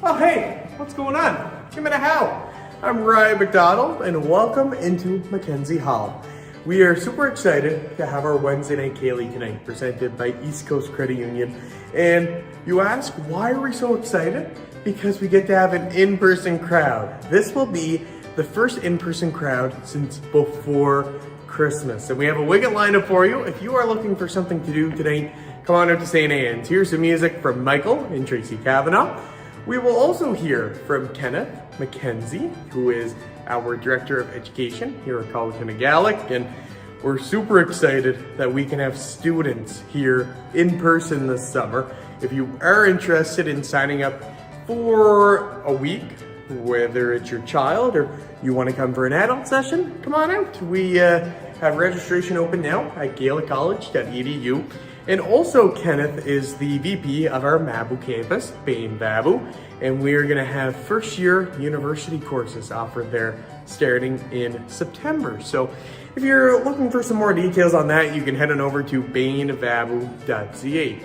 Oh hey, what's going on? Give me a how. I'm Ryan McDonald and welcome into Mackenzie Hall. We are super excited to have our Wednesday night Ceilidh tonight presented by East Coast Credit Union. And you ask, why are we so excited? Because we get to have an in-person crowd. This will be the first in-person crowd since before Christmas. And we have a wicked lineup for you. If you are looking for something to do tonight, come on out to St. Anne's. Here's some music from Michael and Tracy Michael. We will also hear from Kenneth Mackenzie, who is our Director of Education here at College and Gala, and we're super excited that we can have students here in person this summer. If you are interested in signing up for a week, whether it's your child or you want to come for an adult session, come on out. We have registration open now at galacollege.edu. And also Kenneth is the VP of our Mabu campus, Bain Babu, and we are gonna have first year university courses offered there starting in September. So if you're looking for some more details on that, you can head on over to bainbabu.ca,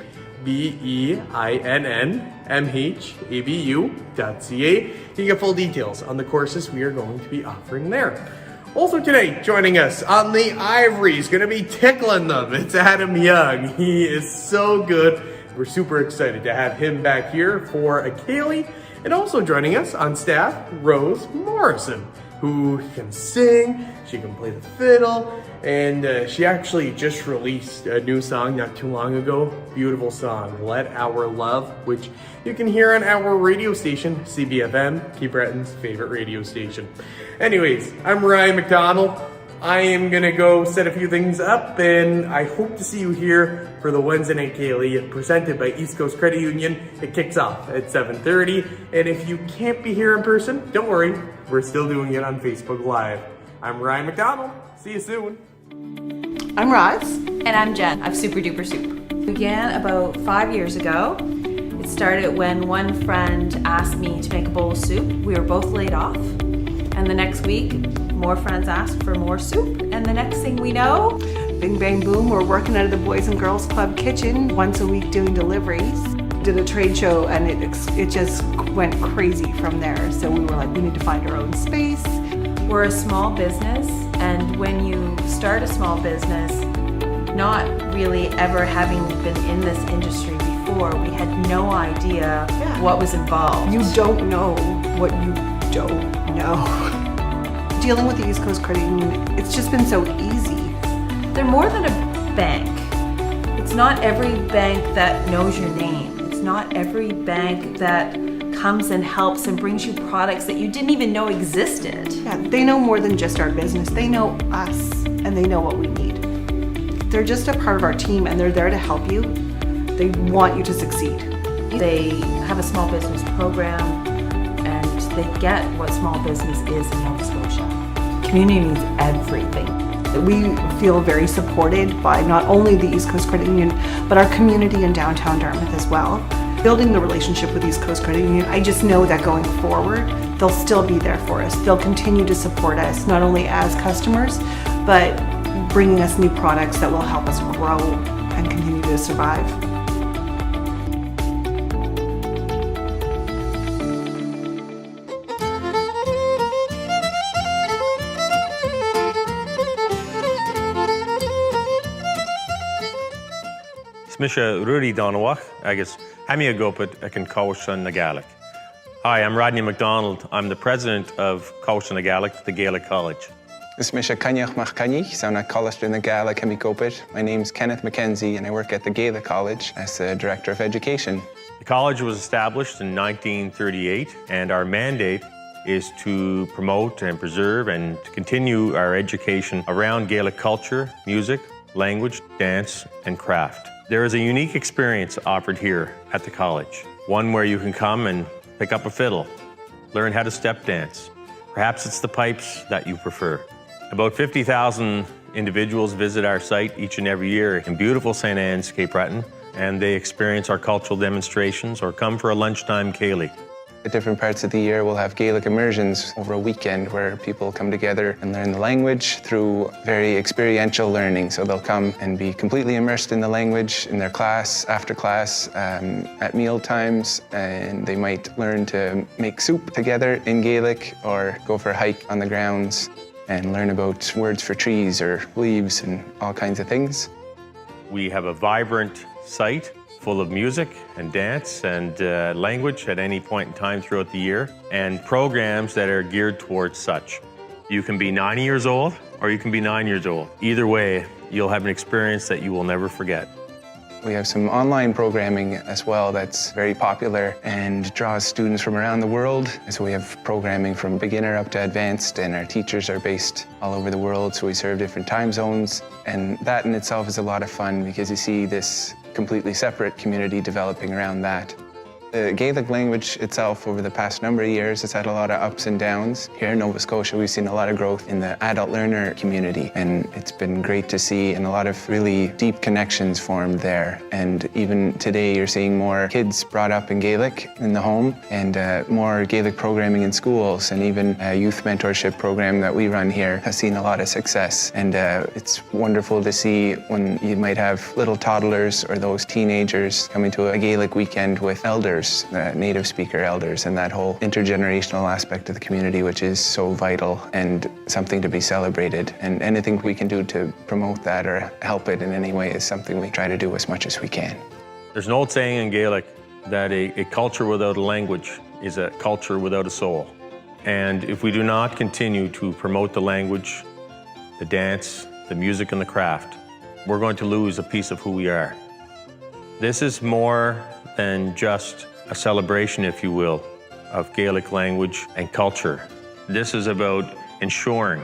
BEINNMHABU.ca. You can get full details on the courses we are going to be offering there. Also today, joining us on the Ivories, gonna be tickling them, it's Adam Young. He is so good. We're super excited to have him back here for a Ceilidh. And also joining us on staff, Rose Morrison, who can sing, she can play the fiddle, and she actually just released a new song not too long ago. Beautiful song, Let Our Love, which you can hear on our radio station, CBFM, Cape Breton's favorite radio station. Anyways, I'm Ryan McDonald. I am gonna go set a few things up, and I hope to see you here for the Wednesday night Ceilidh presented by East Coast Credit Union. It kicks off at 7:30, and if you can't be here in person, don't worry, we're still doing it on Facebook Live. I'm Ryan McDonald. See you soon. I'm Roz. And I'm Jen of Super Duper Soup. Began about 5 years ago. It started when one friend asked me to make a bowl of soup. We were both laid off. And the next week, more friends asked for more soup. And the next thing we know, Bing bang boom, we're working out of the Boys and Girls Club kitchen once a week doing deliveries. Did a trade show and it just went crazy from there. So we were like, we need to find our own space. we're a small business. And when you start a small business, not really ever having been in this industry before, we had no idea what was involved. You don't know what you don't know. Dealing with the East Coast Credit Union, it's just been so easy. They're more than a bank. It's not every bank that knows your name. It's not every bank that comes and helps and brings you products that you didn't even know existed. Yeah, they know more than just our business. They know us and they know what we need. They're just a part of our team and they're there to help you. They want you to succeed. They have a small business program and they get what small business is in Nova Scotia. Community means everything. We feel very supported by not only the East Coast Credit Union, but our community in downtown Dartmouth as well. Building the relationship with East Coast Credit Union, I just know that going forward, they'll still be there for us. They'll continue to support us, not only as customers, but bringing us new products that will help us grow and continue to survive. Smisha Rudy Donawach, agus Hamia Gopit akin Cowshan na Gaelic. Hi, I'm Rodney McDonald. I'm the president of Cowshan na Gaelic, the Gala College. Smisha Kanyach Machkani, Sauna College in the Gala Kemi Gopit. My name's Kenneth Mackenzie and I work at the Gala College as the Director of Education. The college was established in 1938 and our mandate is to promote and preserve and to continue our education around Gaelic culture, music, language, dance, and craft. There is a unique experience offered here at the college, one where you can come and pick up a fiddle, learn how to step dance. Perhaps it's the pipes that you prefer. About 50,000 individuals visit our site each and every year in beautiful St. Anne's, Cape Breton, and they experience our cultural demonstrations or come for a lunchtime Ceilidh. At different parts of the year, we'll have Gaelic immersions over a weekend where people come together and learn the language through very experiential learning. So they'll come and be completely immersed in the language in their class, after class, at meal times, and they might learn to make soup together in Gaelic or go for a hike on the grounds and learn about words for trees or leaves and all kinds of things. We have a vibrant site full of music and dance and language at any point in time throughout the year, and programs that are geared towards such. You can be 90 years old or you can be 9 years old. Either way, you'll have an experience that you will never forget. We have some online programming as well that's very popular and draws students from around the world. So we have programming from beginner up to advanced, and our teachers are based all over the world, so we serve different time zones. And that in itself is a lot of fun because you see this completely separate community developing around that. The Gaelic language itself, over the past number of years, has had a lot of ups and downs. Here in Nova Scotia, we've seen a lot of growth in the adult learner community, and it's been great to see, and a lot of really deep connections formed there. And even today, you're seeing more kids brought up in Gaelic in the home, and more Gaelic programming in schools, and even a youth mentorship program that we run here has seen a lot of success. And it's wonderful to see when you might have little toddlers or those teenagers coming to a Gaelic weekend with elders, native speaker elders, and that whole intergenerational aspect of the community, which is so vital and something to be celebrated. And anything we can do to promote that or help it in any way is something we try to do as much as we can. There's an old saying in Gaelic that a culture without a language is a culture without a soul. And if we do not continue to promote the language, the dance, the music, and the craft, we're going to lose a piece of who we are. This is more than just a celebration, if you will, of Gaelic language and culture. This is about ensuring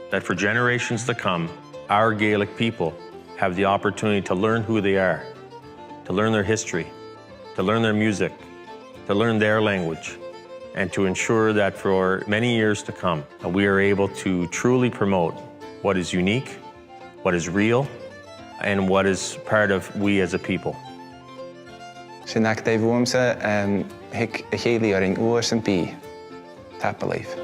that for generations to come, our Gaelic people have the opportunity to learn who they are, to learn their history, to learn their music, to learn their language, and to ensure that for many years to come, we are able to truly promote what is unique, what is real, and what is part of we as a people. Sinach de vuamsa hic a chéili ar in uas an bí. Tap a leaf.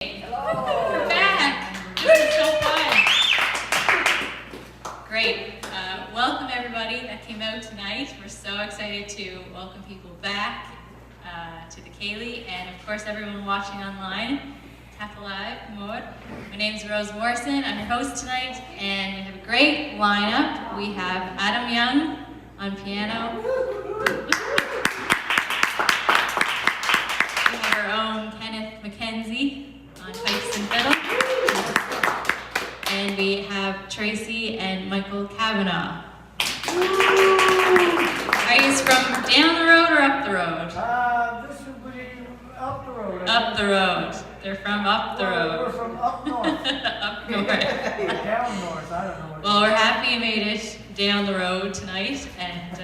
We're back. This is so fun. Great. Welcome everybody that came out tonight. We're so excited to welcome people back to the Ceilidh, and of course everyone watching online. Tap alive, more. My name is Rose Morrison. I'm your host tonight, and we have a great lineup. We have Adam Young on piano. We have our own Kenneth Mackenzie on pipes and fiddle. And we have Tracy and Michael Kavanaugh. Are you from down the road or up the road? This would be up the road. Up the road. They're from up the road. We're from up north. Up north. Down north, I don't know what. Well, we're happy you made it down the road tonight, and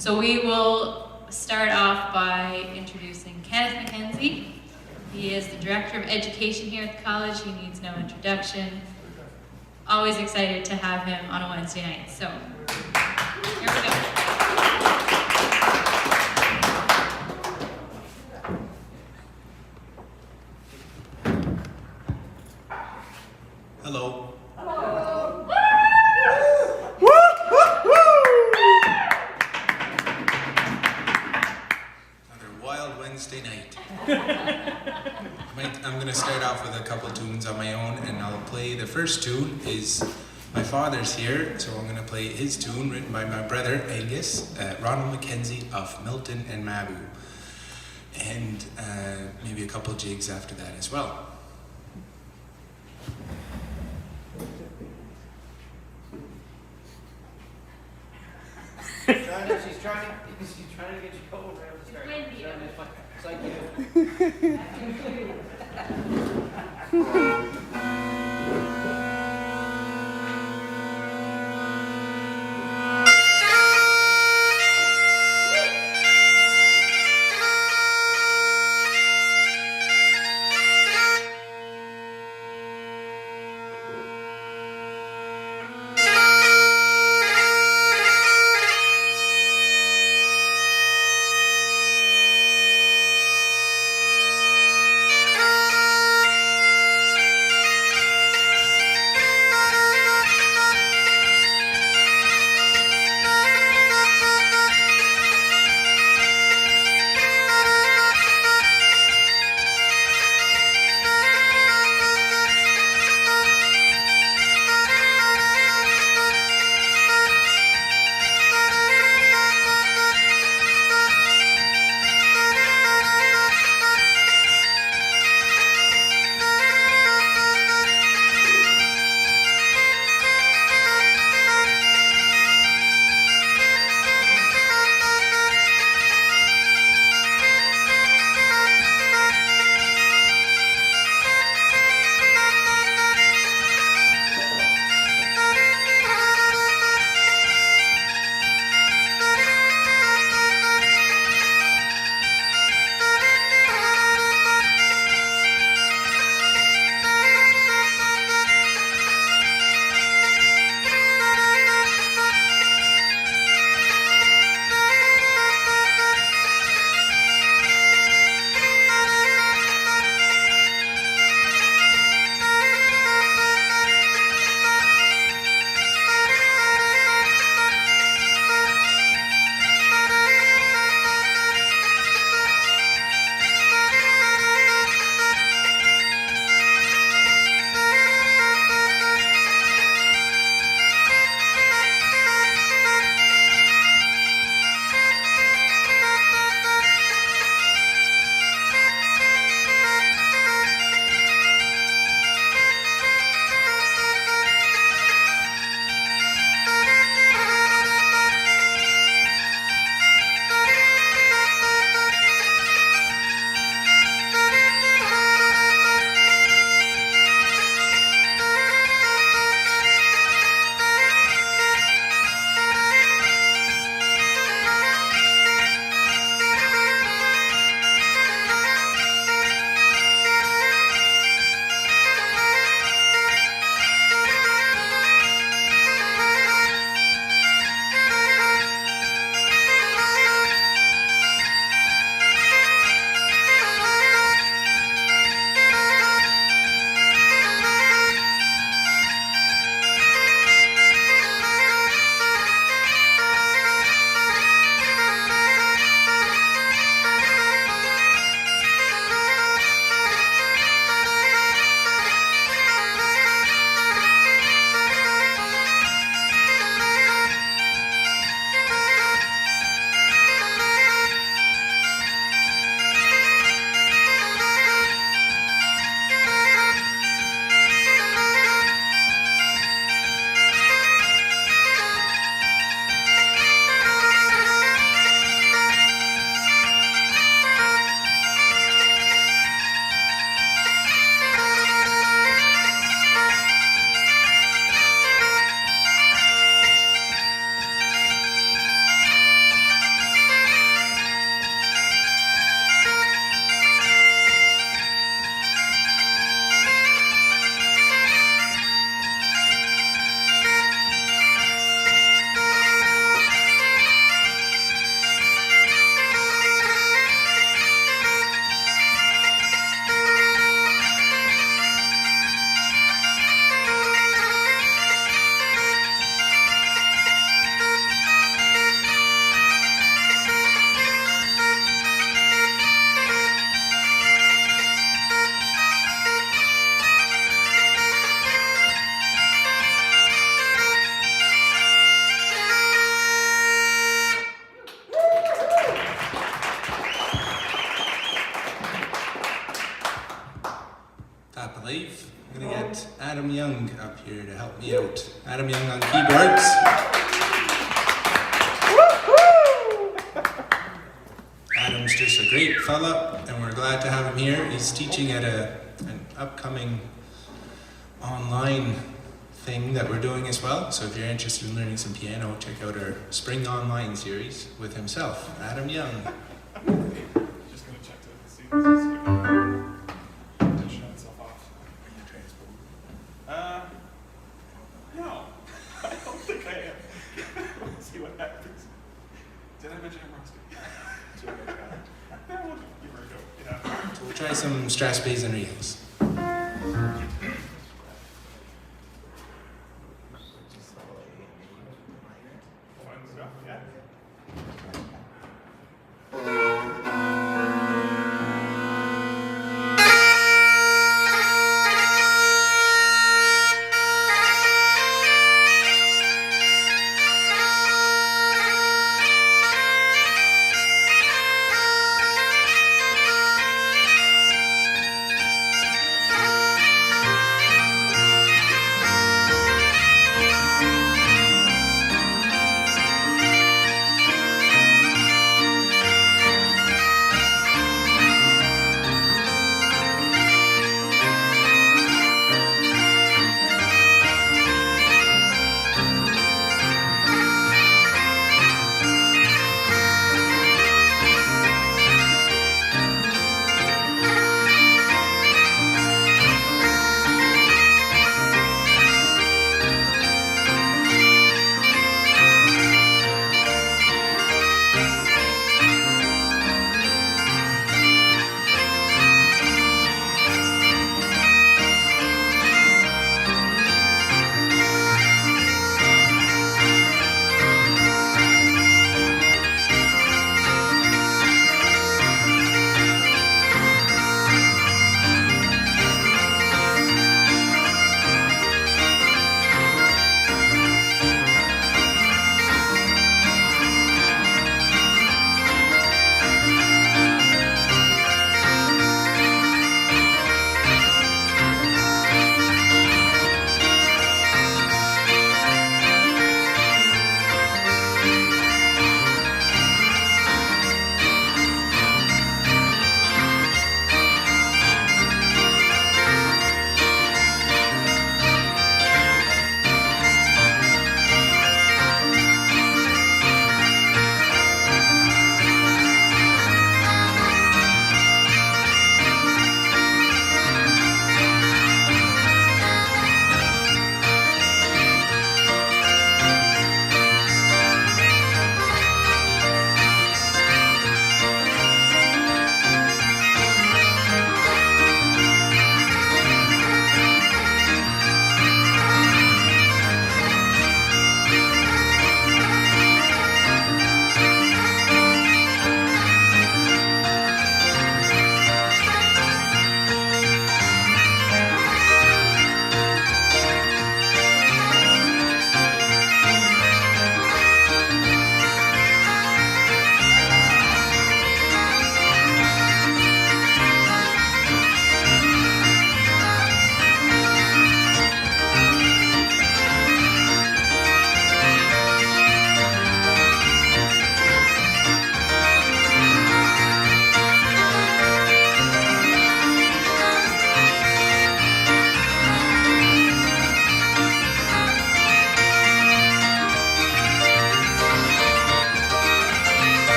so we will start off by introducing Kenneth McKenzie. He is the Director of Education here at the college. He needs no introduction. Always excited to have him on a Wednesday night. So, here we go. Hello. Another wild Wednesday night. I'm going to start off with a couple tunes on my own, and I'll play the first tune. Is my father's here, so I'm going to play his tune written by my brother Angus, Ronald McKenzie of Milton and Mabu, and maybe a couple jigs after that as well. She's trying to get you over there to start. It's like you. help me out. Adam Young on keyboards. Adam's just a great fella, and we're glad to have him here. He's teaching at an upcoming online thing that we're doing as well. So if you're interested in learning some piano, check out our Spring Online series with himself, Adam Young. Just gonna check to see if this is to shut itself off. No, I don't think I am. We'll see what happens. Did I mention I'm rusty? Yeah, we'll give her a go. Yeah. So we'll try some Strasbass and reels. Yeah.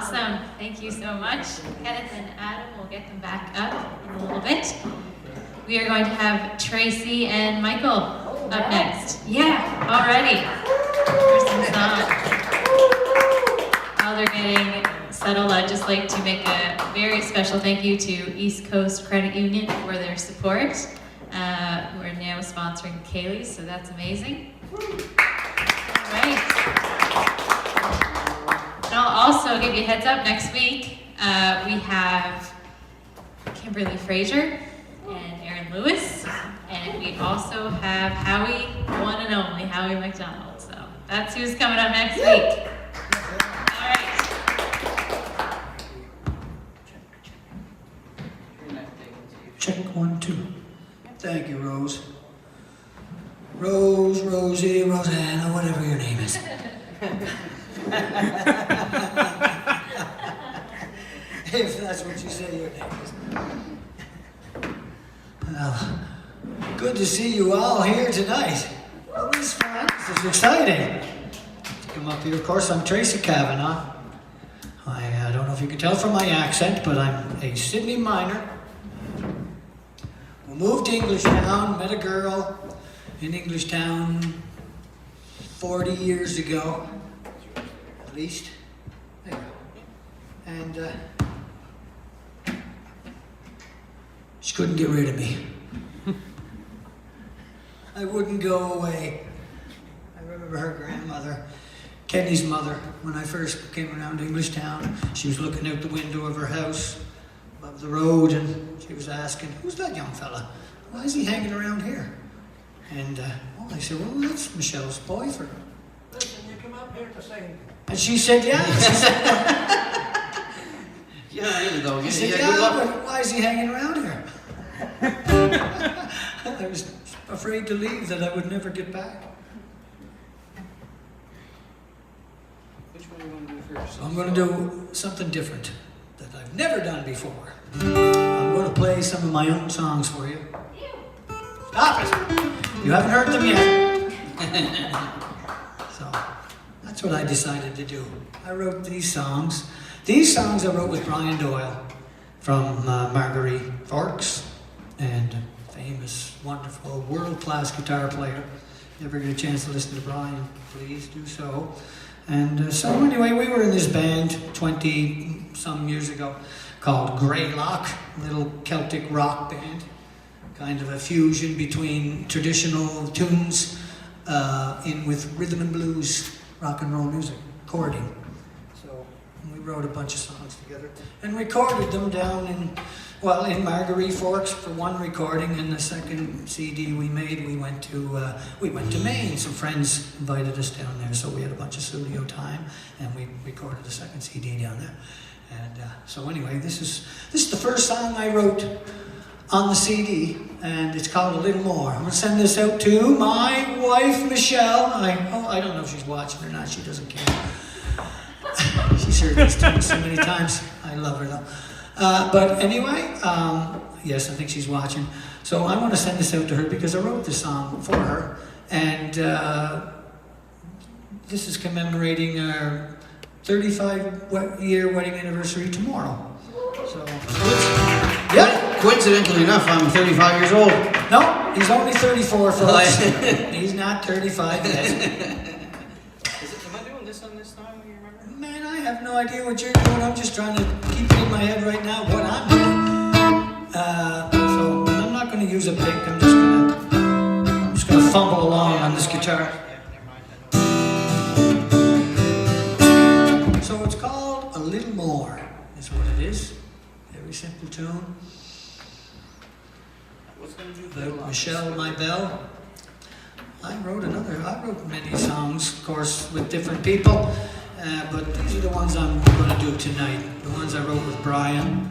Awesome. Thank you so much. Kenneth and Adam will get them back up in a little bit. We are going to have Tracy and Michael up next. Yeah, already. For some songs. While they're getting settled, I'd just like to make a very special thank you to East Coast Credit Union for their support. We're now sponsoring Ceilidh, so that's amazing. All right. And I'll also give you a heads up, next week we have Kimberly Fraser and Aaron Lewis, and we also have Howie, one and only Howie McDonald. So that's who's coming up next week. All right. Check 1, 2. Thank you, Rose. Rose, Rosie, Rosanna, whatever your name is. If that's what you say your name is. Well, good to see you all here tonight. Well, this is fun. This is exciting. To come up here, of course, I'm Tracy Kavanagh. I don't know if you can tell from my accent, but I'm a Sydney miner. We moved to Englishtown, met a girl in Englishtown 40 years ago, at least. There you go. And she couldn't get rid of me. I wouldn't go away. I remember her grandmother, Kenny's mother, when I first came around Englishtown, she was looking out the window of her house above the road, and she was asking, "Who's that young fella? Why is he hanging around here?" And I said, "Well, that's Michelle's boyfriend." Listen, you come up here to sing. And she said, "Yeah." She said, Yeah, really though. She said, good luck. but why is he hanging around here? I was afraid to leave, that I would never get back. Which one do you want to do first? So I'm going to do something different that I've never done before. I'm going to play some of my own songs for you. Stop it! You haven't heard them yet. So that's what I decided to do. I wrote these songs. These songs I wrote with Brian Doyle from Marguerite Forks, and famous, wonderful, world-class guitar player. If you ever get a chance to listen to Brian, please do so. And so anyway, we were in this band 20-some years ago called Greylock, a little Celtic rock band, kind of a fusion between traditional tunes in with rhythm and blues, rock and roll music, chording. So we wrote a bunch of songs together and recorded them down in Marguerite Forks for one recording, and the second CD we made, we went to Maine. Some friends invited us down there, so we had a bunch of studio time, and we recorded a second CD down there. And so anyway, this is the first song I wrote on the CD, and it's called A Little More. I'm going to send this out to my wife, Michelle. I don't know if she's watching or not. She doesn't care. She's heard these tunes so many times. I love her though. But anyway, yes, I think she's watching. So I want to send this out to her because I wrote this song for her, and this is commemorating our 35-year wedding anniversary tomorrow. So, yeah. Coincidentally enough, I'm 35 years old. No, he's only 34, folks. He's not 35 yet. Am I doing this on this time? Do you remember? Man, I have no idea what you're doing. I'm just trying to keep it in my head right now what I'm doing. So I'm not going to use a pick. I'm just going to fumble along on this guitar. So it's called A Little More. That's what it is. Very simple tune. What's going to do About Michelle, my belle. I wrote many songs, of course, with different people, but these are the ones I'm going to do tonight. The ones I wrote with Brian.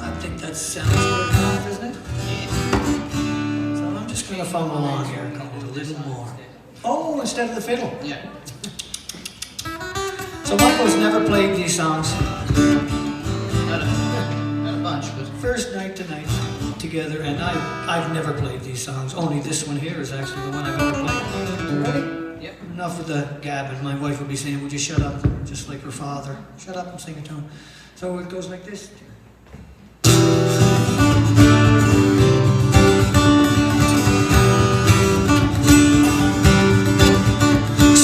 I think that sounds good enough, isn't it? So I'm just going to fumble along here, called A Little More. Oh, instead of the fiddle. Yeah. So Michael's never played these songs. Not a bunch, but First night tonight. together, and I've never played these songs. Only this one here is actually the one I've ever played. Ready? Yep. Enough of the gabbing. My wife would be saying, "Would you shut up?" Just like her father. Shut up and sing a tune. So it goes like this.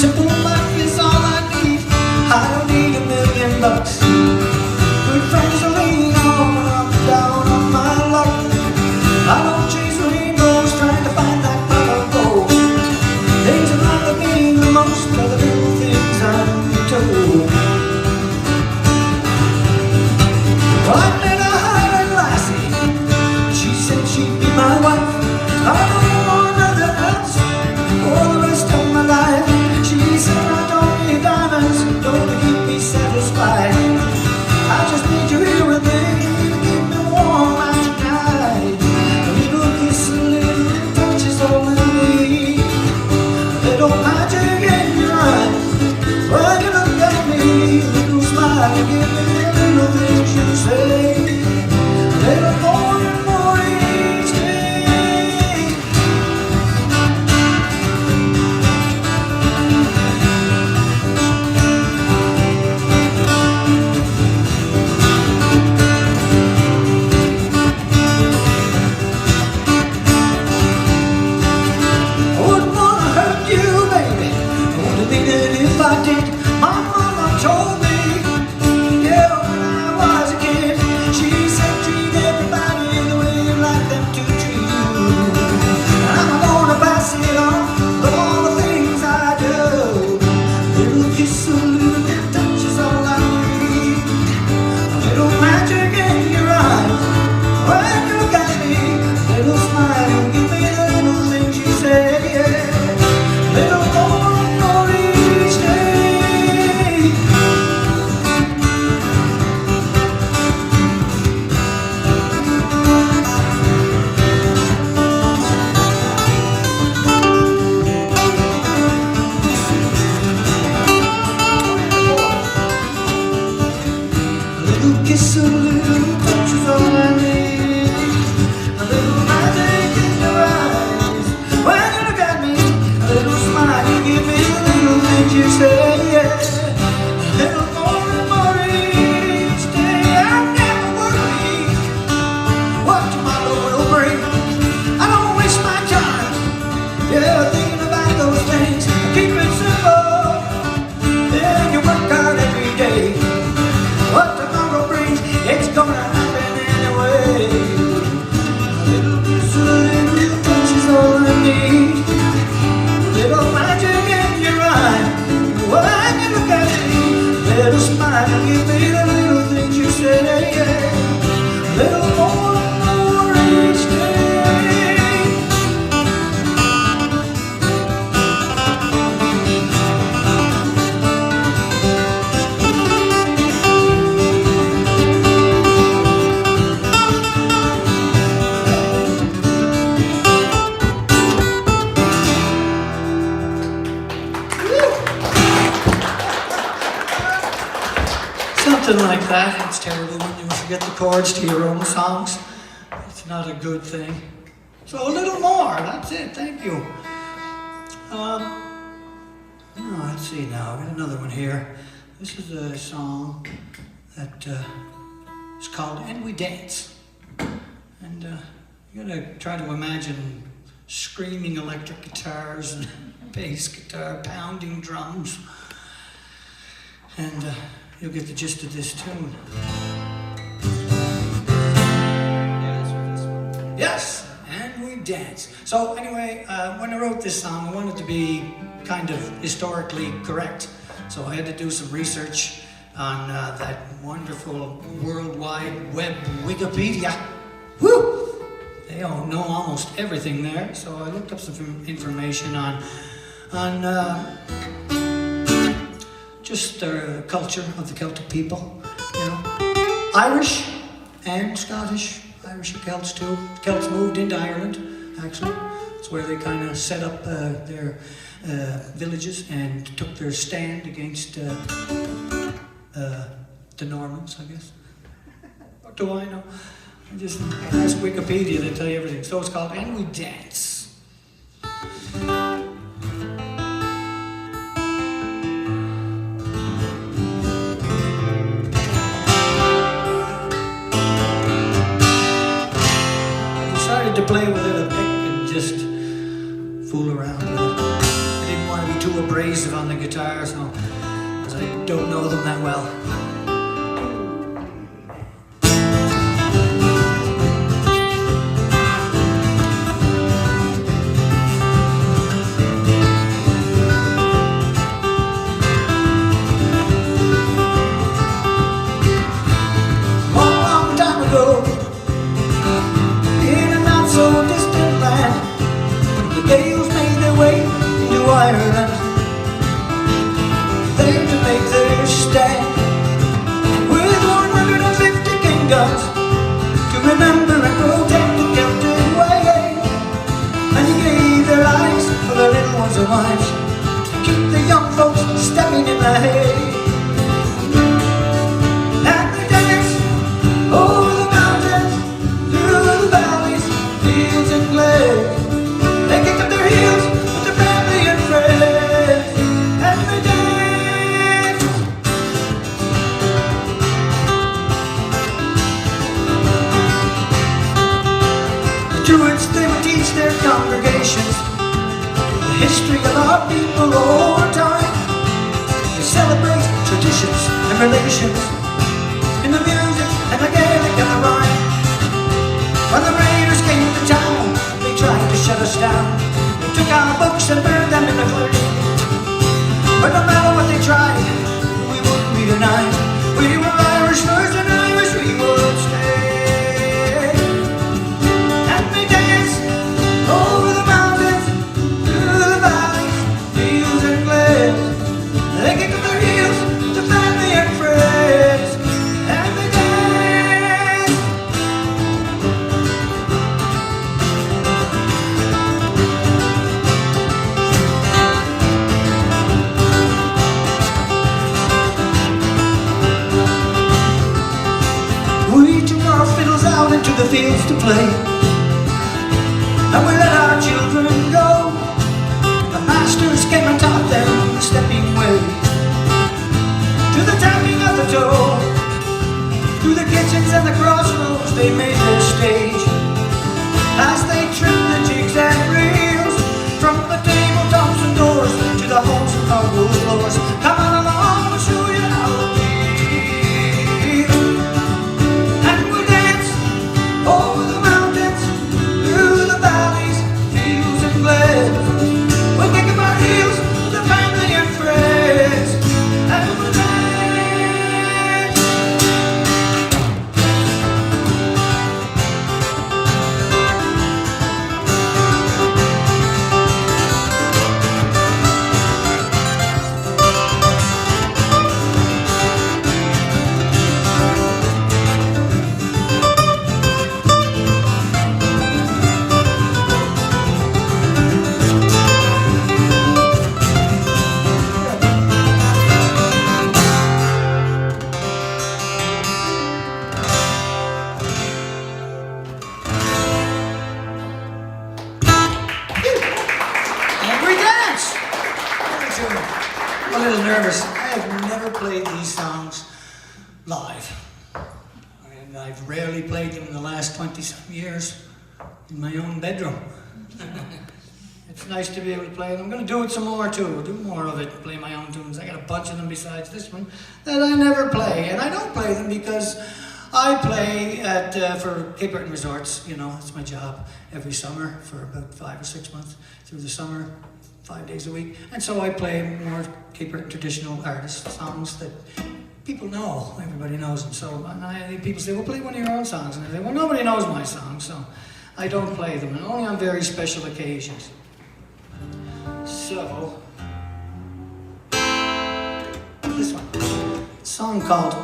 Simple life is all I need. I don't need $1,000,000. Good friends to lean on when I'm down on my luck. I don't chase rainbows trying to find that pot of gold. Things that bother me the most are the little things I'm told. Well, I met a hired lassie. She said she'd be my wife. I don't want nothing else for the rest of my life. She said I don't need diamonds, don't keep me satisfied. I just need you here with me to keep me warm at night. A little kiss, a little touch is all I need. A little magic in your eyes when you look at me. A little smile, you give me the little things you say. A little more and more each day. I wouldn't wanna hurt you, baby. I wouldn't mean it if I did. My mama told me, yeah, when I was a kid, she said treat everybody the way you like them to treat you. And I'm gonna pass it on with all the things I do. A little kiss, a little touch is all I need. A little magic in your eyes when you look at me. A little smile, you give me the little things you say. A little more and more each day. A little kiss, a little touch is all I need. A little magic in your eyes when you look at me. A little smile, you give me the little things you say. A little more and more each day. I never worry what tomorrow will bring. I don't waste my time, yeah, thinking about those things. Keep it simple, then you work hard every day. What tomorrow brings, it's gonna happen anyway. A little kiss, a little touch is all I need. A little magic in your eye when you look at me. A little smile, you give me the little things you say. A little more and more each day. Something like that. It's terrible when you forget the chords to your own songs. It's not a good thing. So a little more. That's it. Thank you. Let's see now. I got another one here. This is a song that is called "And We Dance." And you gotta try to imagine screaming electric guitars and bass guitar, pounding drums. And you'll get the gist of this tune. Yes, and we dance. So anyway, when I wrote this song, I wanted to be kind of historically correct. So I had to do some research on that wonderful World Wide Web Wikipedia. Woo! They all know almost everything there. So I looked up some information on just the culture of the Celtic people, you know. Irish and Scottish, Irish and Celts too. Celts moved into Ireland, actually. It's where they kind of set up their villages and took their stand against the Normans, I guess. What do I know? Just ask Wikipedia, they tell you everything. So it's called And We Dance. To play with it a pick and just fool around with it. I didn't want to be too abrasive on the guitar, so because I don't know them that well. Long time ago, so distant land, the Gales made their way into Ireland, there to make their stand, with 150 kingdoms to remember and protect the Celtic way. Many gave their lives for their little ones and wives, to keep the young folks stepping in the hay. And they dance over the mountains, through the valleys, fields and glades. They kick up their heels with their family and friends, and they dance. The Druids, they would teach their congregations the history of our people over time. They celebrate traditions and relations in the music and the Gaelic and the rhyme. When the raiders came to town, they tried to shut us down. They took our books and burned them in the clay. But no matter what they tried, we wouldn't be denied. We were Irish first and Irish we would stay. And they danced over the mountains, through the valleys, fields and glades. They kicked up their heels to family and friends, and they danced. We took our fiddles out into the fields to play, and we let our children go. The masters came and taught them the stepping way, to the tapping of the toe. Through the kitchens and the crossroads they made their stage, as they trimmed the jigs and reels, from the tabletops and doors to the homes and hardwood floors. Come on along, we'll show you how to feel. And we'll dance over the mountains, through the valleys, fields and glades. We'll kick up our heels with the family and friends, and we'll dance. I'm a little nervous. I have never played these songs live. And I've rarely played them in the last 20-some years in my own bedroom. It's nice to be able to play it. I'm going to do it some more too. I'll do more of it, play my own tunes. I got a bunch of them besides this one that I never play. And I don't play them because I play at for Cape Breton Resorts. You know, it's my job every summer for about 5 or 6 months through the summer, 5 days a week. And so I play more Cape Breton traditional artist songs that people know, everybody knows them. So people say, well, play one of your own songs. And I say, well, nobody knows my songs, so I don't play them, and only on very special occasions. So, this one, a song called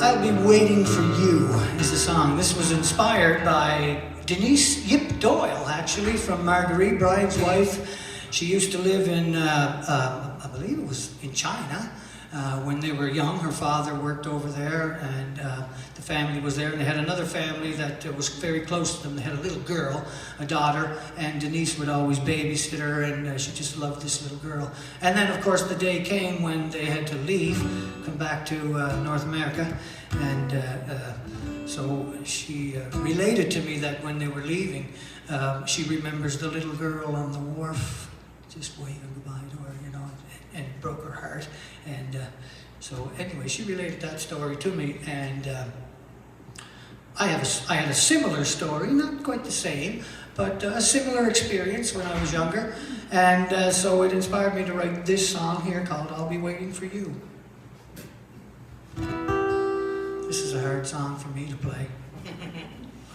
I'll Be Waiting for You is the song. This was inspired by Denise Yip Doyle, actually, from Marguerite, Bride's wife. She used to live in, I believe it was in China, When they were young, her father worked over there, and the family was there, and they had another family that was very close to them. They had a little girl, a daughter, and Denise would always babysit her, and she just loved this little girl. And then, of course, the day came when they had to leave, come back to North America, and so she related to me that when they were leaving, she remembers the little girl on the wharf just waving goodbye to her, you know, and it broke her heart. And so anyway, she related that story to me, and I had a similar story, not quite the same, but a similar experience when I was younger, and so it inspired me to write this song here called I'll Be Waiting for You. This is a hard song for me to play,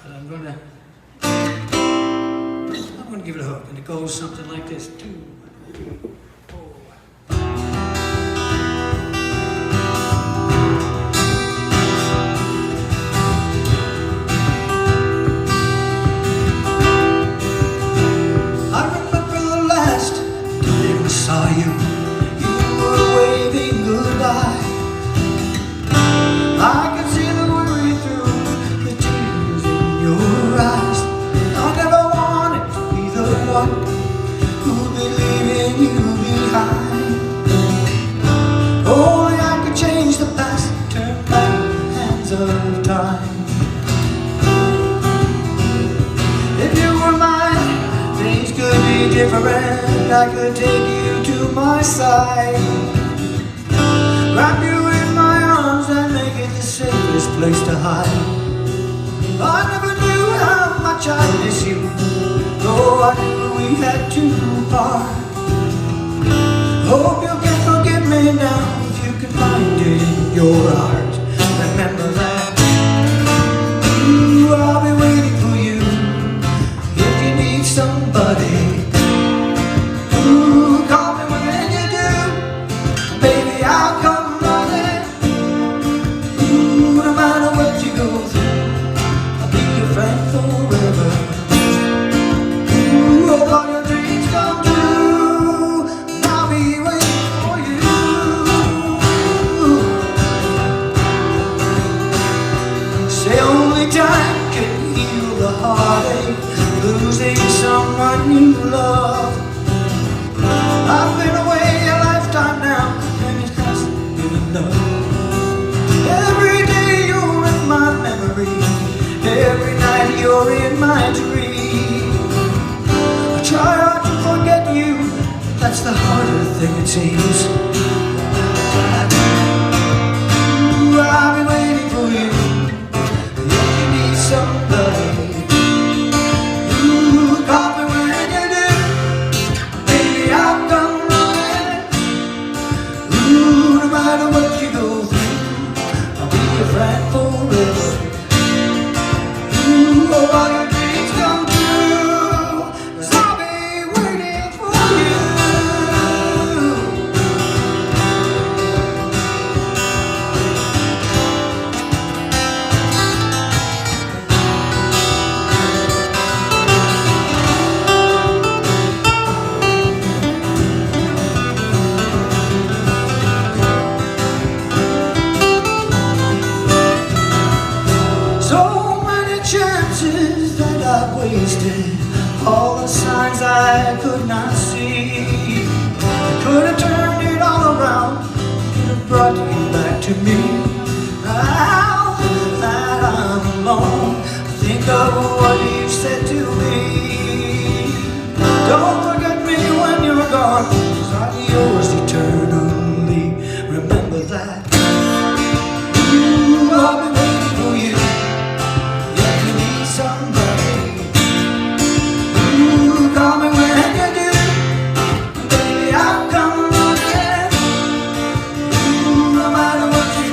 but I'm gonna give it a hook, and it goes something like this. 2, 3, 4. I remember the last time I saw you. You were waving goodbye. I could see the worry through the tears in your eyes. I never wanted to be the one who'd be leaving you behind. Only I could change the past, turn back the hands of time. If you were mine, things could be different. I could take you to my side, wrap you in my arms and make it the safest place to hide. I never knew how much I miss you, though I knew we had to part. Hope you can forgive me now if you can find it in your heart. Remember that. Ooh, I'll be waiting for you if you need somebody. Ooh, call me when you do, baby, I'll come running. Ooh, no matter what you go through, I'll be your friend forever. Ooh, hope all your dreams come true, and I'll be waiting for you. Say only time can heal the heartache, losing someone you love. I've been away a lifetime now, and it hasn't been enough. Every day you're in my memory, every night you're in my dream. I try hard to forget you, that's the harder thing it seems. Ooh, I'll be waiting for you if you need somebody. Ooh, call me when you do, baby, I'll come running. Ooh, no matter what you go through, I'll be your friend forever. Ooh, oh, all your dreams come true, 'cause I'll be waiting for you. So many chances that I've wasted, all the signs I could not see. I could have turned it all around, could have brought you back to me. Now that I'm alone, think of what you said to me. Don't forget me when you're gone, 'cause I'm yours eternally. Remember that. Ooh, I'll be waiting for you if you need somebody. Ooh, call me when you do, baby, I'll come running. Ooh, no matter what you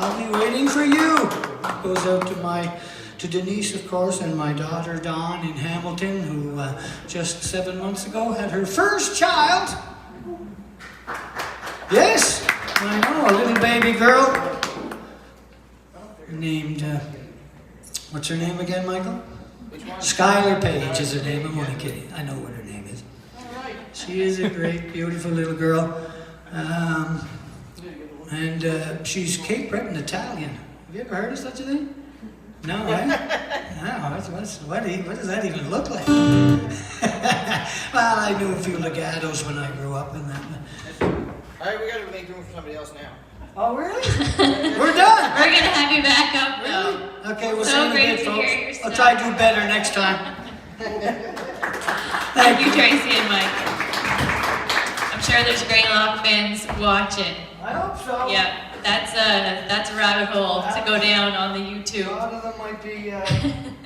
I'll be waiting for you. It goes out to Denise, of course, and my daughter Dawn in Hamilton, who just 7 months ago had her first child. Yes, I know, a little baby girl named, what's her name again, Michael? Skylar Page is her name. I'm only kidding. I know what her name is. She is a great, beautiful little girl. And she's Cape Breton Italian. Have you ever heard of such a thing? No, right? No, what does that even look like? Well, I knew a few legatos when I grew up in that. All right, we gotta make room for somebody else now. Oh, really? We're done. We're gonna have you back up though. Okay, we'll So see you great again, to folks. hear your I'll stuff. try to do better next time. Thank you, Tracy and Mike. I'm sure there's Greylock fans watching. I hope so. Yeah, that's a rabbit hole to go down on the A YouTube. lot of them might be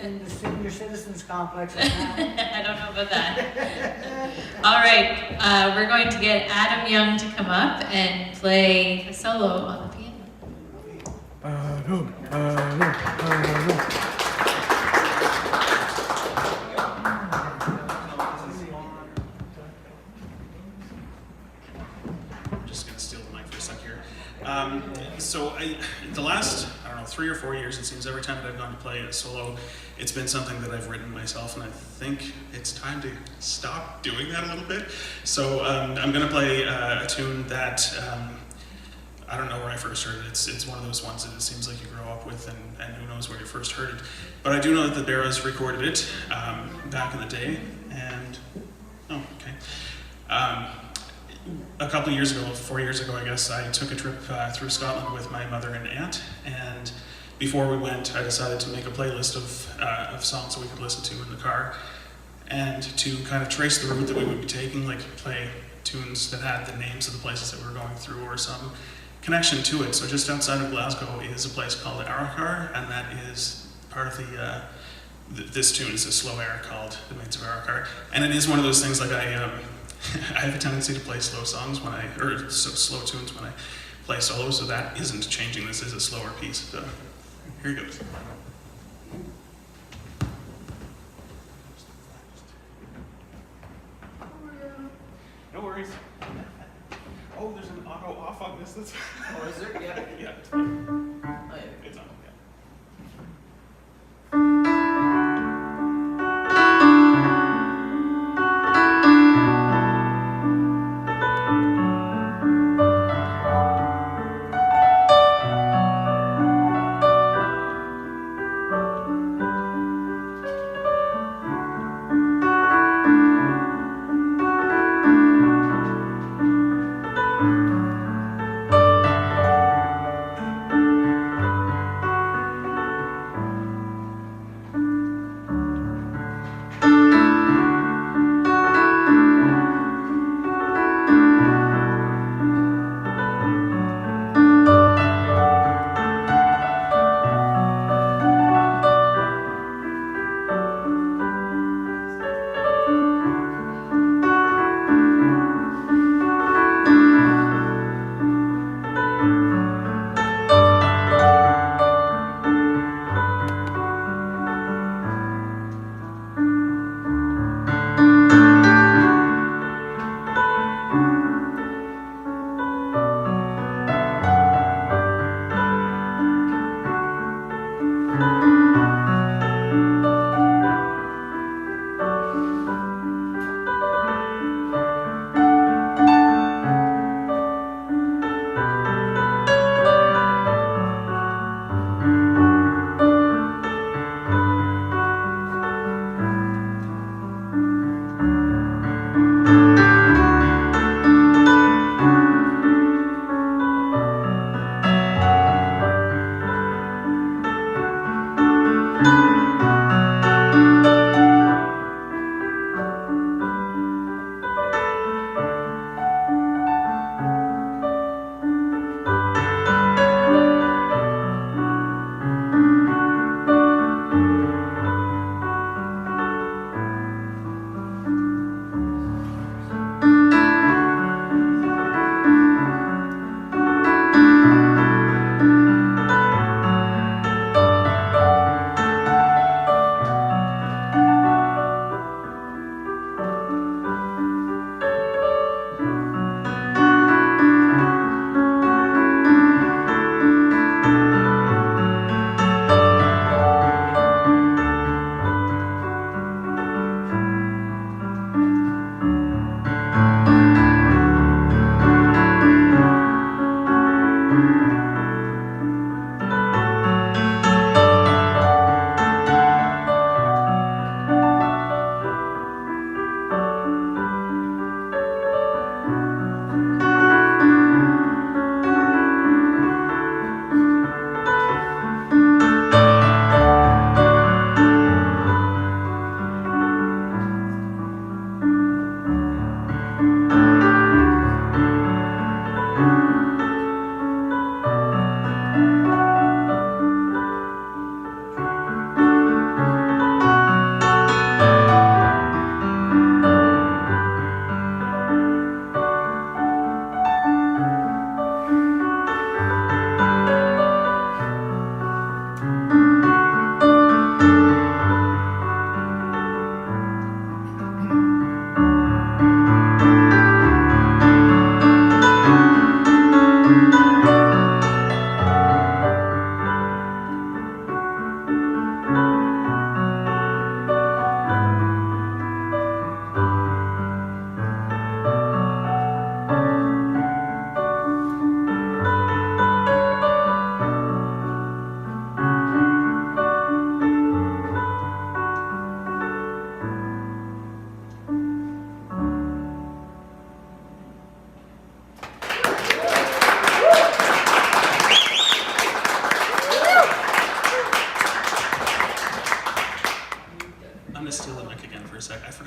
in the senior citizens complex right now. I don't know about that. All right, we're going to get Adam Young to come up and play a solo on the piano. Just gonna steal the mic for a sec here. The last, I don't know, 3 or 4 years, it seems every time that I've gone to play a solo, it's been something that I've written myself, and I think it's time to stop doing that a little bit. So I'm gonna play a tune that I don't know where I first heard it. It's one of those ones that it seems like you grow up with, and who knows where you first heard it. But I do know that the Barras recorded it back in the day, and oh, okay. A couple of years ago, 4 years ago, I guess, I took a trip through Scotland with my mother and aunt, and before we went, I decided to make a playlist of songs that we could listen to in the car, and to kind of trace the route that we would be taking, like play tunes that had the names of the places that we were going through or some connection to it. So just outside of Glasgow is a place called Arachar, and that is part of this tune is a slow air called The Maids of Arachar, and it is one of those things like I have a tendency to play slow songs slow tunes when I play solo, so that isn't changing. This is a slower piece. So here goes. No worries. Oh, there's an auto off on this. That's Oh, is there? Yeah. yeah. Oh, yeah. It's on. Yeah.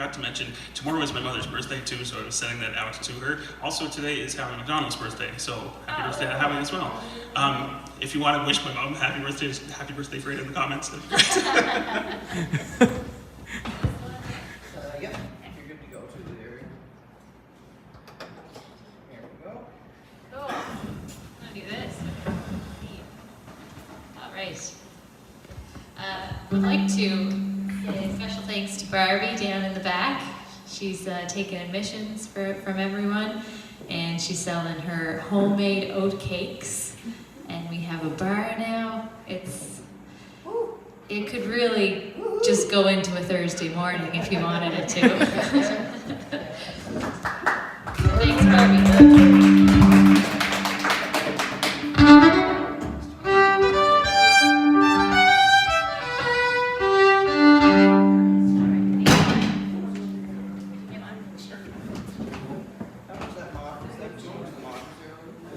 forgot to mention, tomorrow is my mother's birthday too, so I was sending that out to her. Also, today is Howie McDonald's birthday, so happy birthday to Howie as well. If you want to wish my mom happy birthday for it in the comments, that'd be great. Yep, you're good to go to the area. Here we go. Cool. I'm gonna do this. All right. I'd like to say special thanks to Barbie down in the back. She's taking admissions from everyone, and she's selling her homemade oat cakes. And we have a bar now. It could really just go into a Thursday morning if you wanted it to. Thanks, Barbie.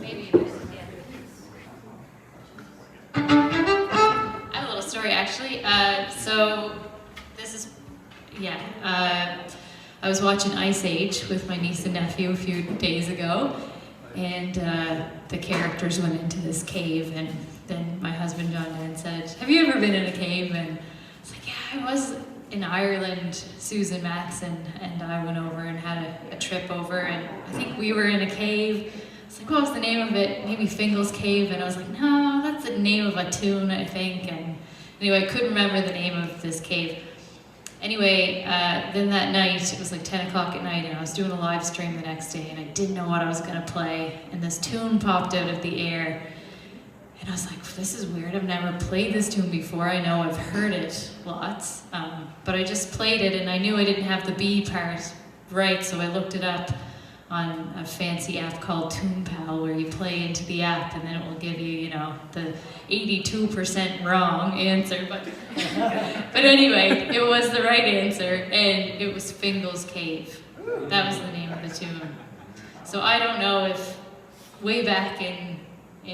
Maybe it was, yeah. I have a little story actually. So this is, I was watching Ice Age with my niece and nephew a few days ago, and the characters went into this cave, and then my husband John then said, "Have you ever been in a cave?" And I was like, "Yeah, I was in Ireland. Susan Matson and I went over and had a trip over, and I think we were in a cave." I was like, "What was the name of it?" "Maybe Fingal's Cave." And I was like, "No, that's the name of a tune, I think." And anyway, I couldn't remember the name of this cave. Anyway, then that night, it was like 10 o'clock at night, and I was doing a live stream the next day, and I didn't know what I was gonna play, and this tune popped out of the air, and I was like, "This is weird, I've never played this tune before. I know I've heard it lots, but I just played it, and I knew I didn't have the B part right, so I looked it up on a fancy app called TunePal, where you play into the app and then it will give you, the 82% wrong answer. But anyway, it was the right answer, and it was Fingal's Cave. That was the name of the tune. So I don't know if way back in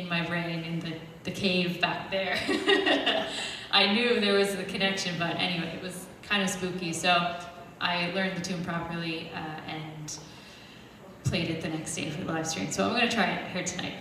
my brain, in the cave back there, I knew there was a connection, but anyway, it was kind of spooky. So I learned the tune properly and played it the next day for the live stream. So I'm going to try it here tonight.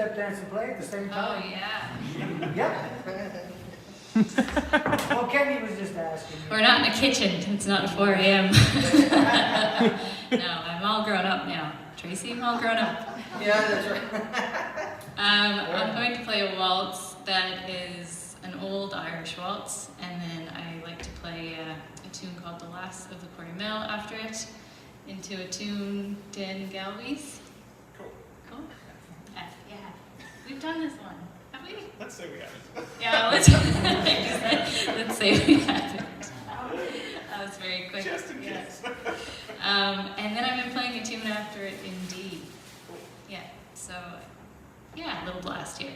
two-step dance and play at the same Oh, time. yeah. Yeah. Well, Kenny was just asking. We're not in a kitchen. It's not 4 a.m. No, I'm all grown up now. Tracy, I'm all grown up. Yeah, that's right. I'm going to play a waltz that is an old Irish waltz, and then I like to play a tune called The Last of the Cornmeal after it, into a tune, Den Galway's. Cool? Yeah. We've done this one, have we? Let's say we haven't. Yeah, let's say we haven't. That was very quick. Just in case. And then I've been playing a tune after it in D. Yeah, so, yeah, a little blast here.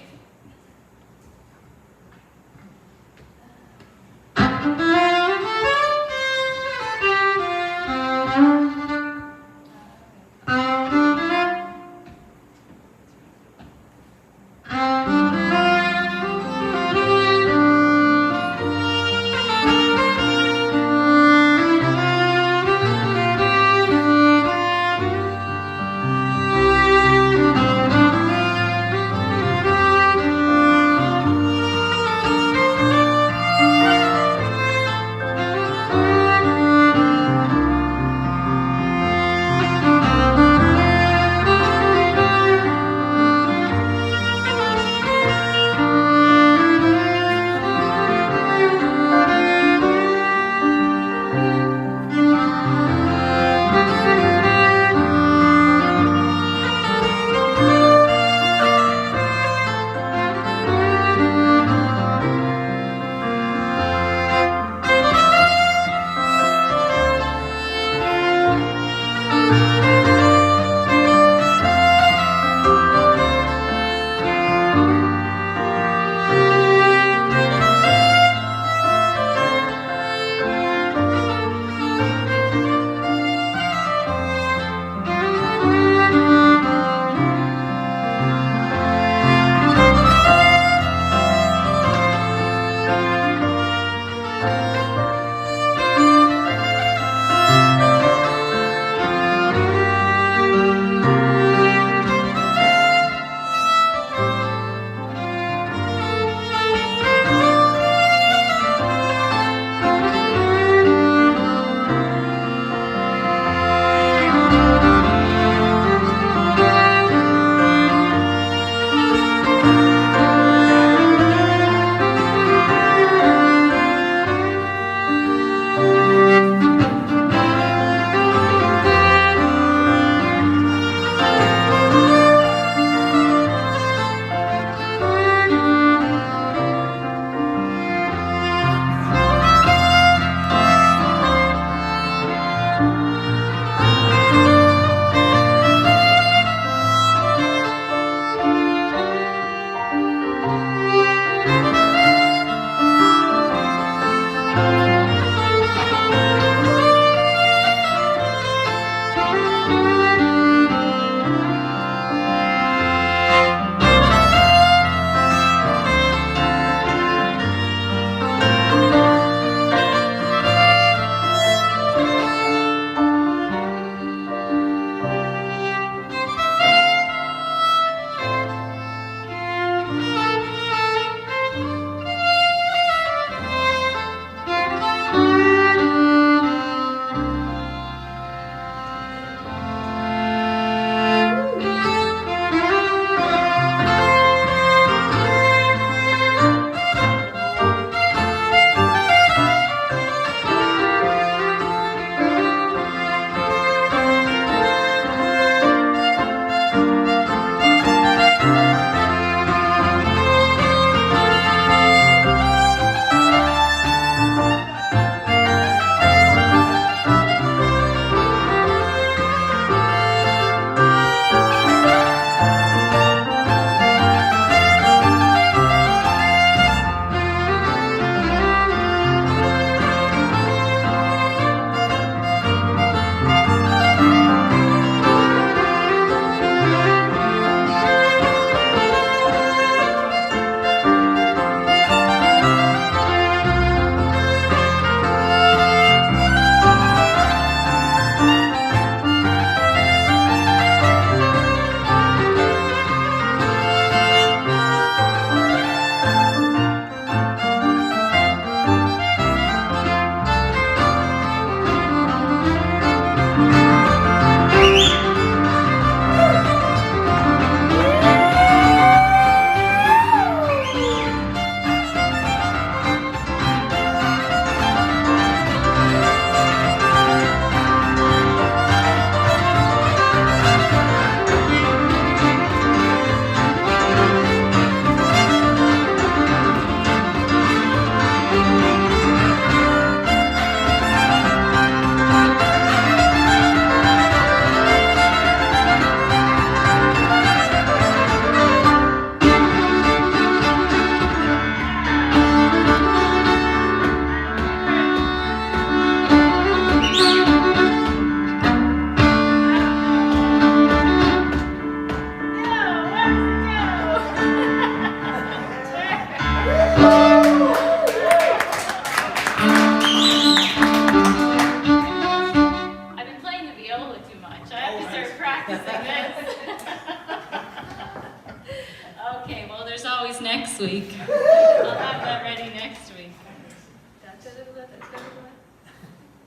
week. I'll have that ready next week.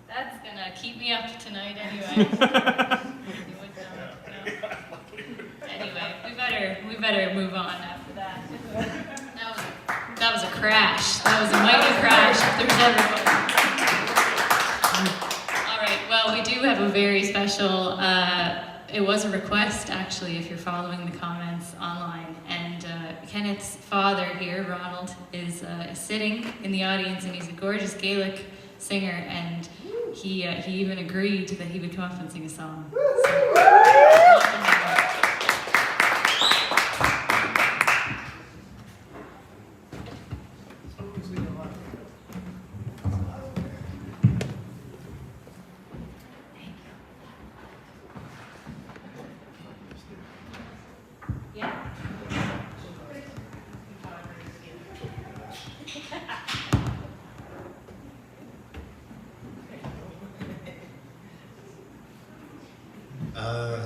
That's gonna keep me up tonight anyway. Anyway, we better move on after that. That was a crash. That was a mighty crash if there's ever one. All right, well, we do have a very special, it was a request actually, if you're following the comments online, and Kenneth's father here, Ronald, is sitting in the audience, and he's a gorgeous Gaelic singer, and he even agreed that he would come up and sing a song. So, welcome him.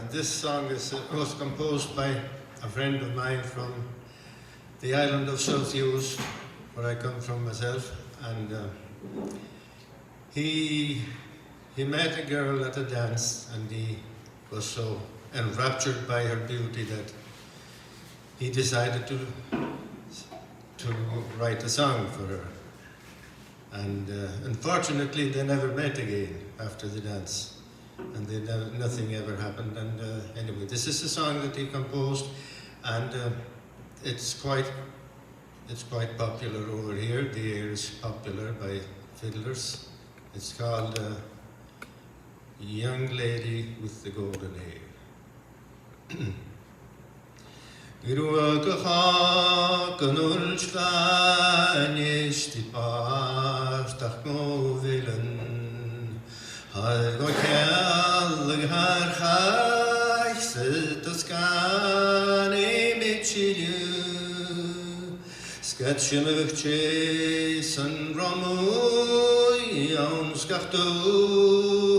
This song was composed by a friend of mine from the island of South Uist, where I come from myself, and he met a girl at a dance, and he was so enraptured by her beauty that he decided to write a song for her. And unfortunately, they never met again after the dance. And nothing ever happened. And anyway, this is a song that he composed, and it's quite popular over here. The air is popular by fiddlers. It's called "Young Lady with the Golden Hair." Go kellig har chach sit as gan mitchilu sketchimich Jason Romu yon skachtu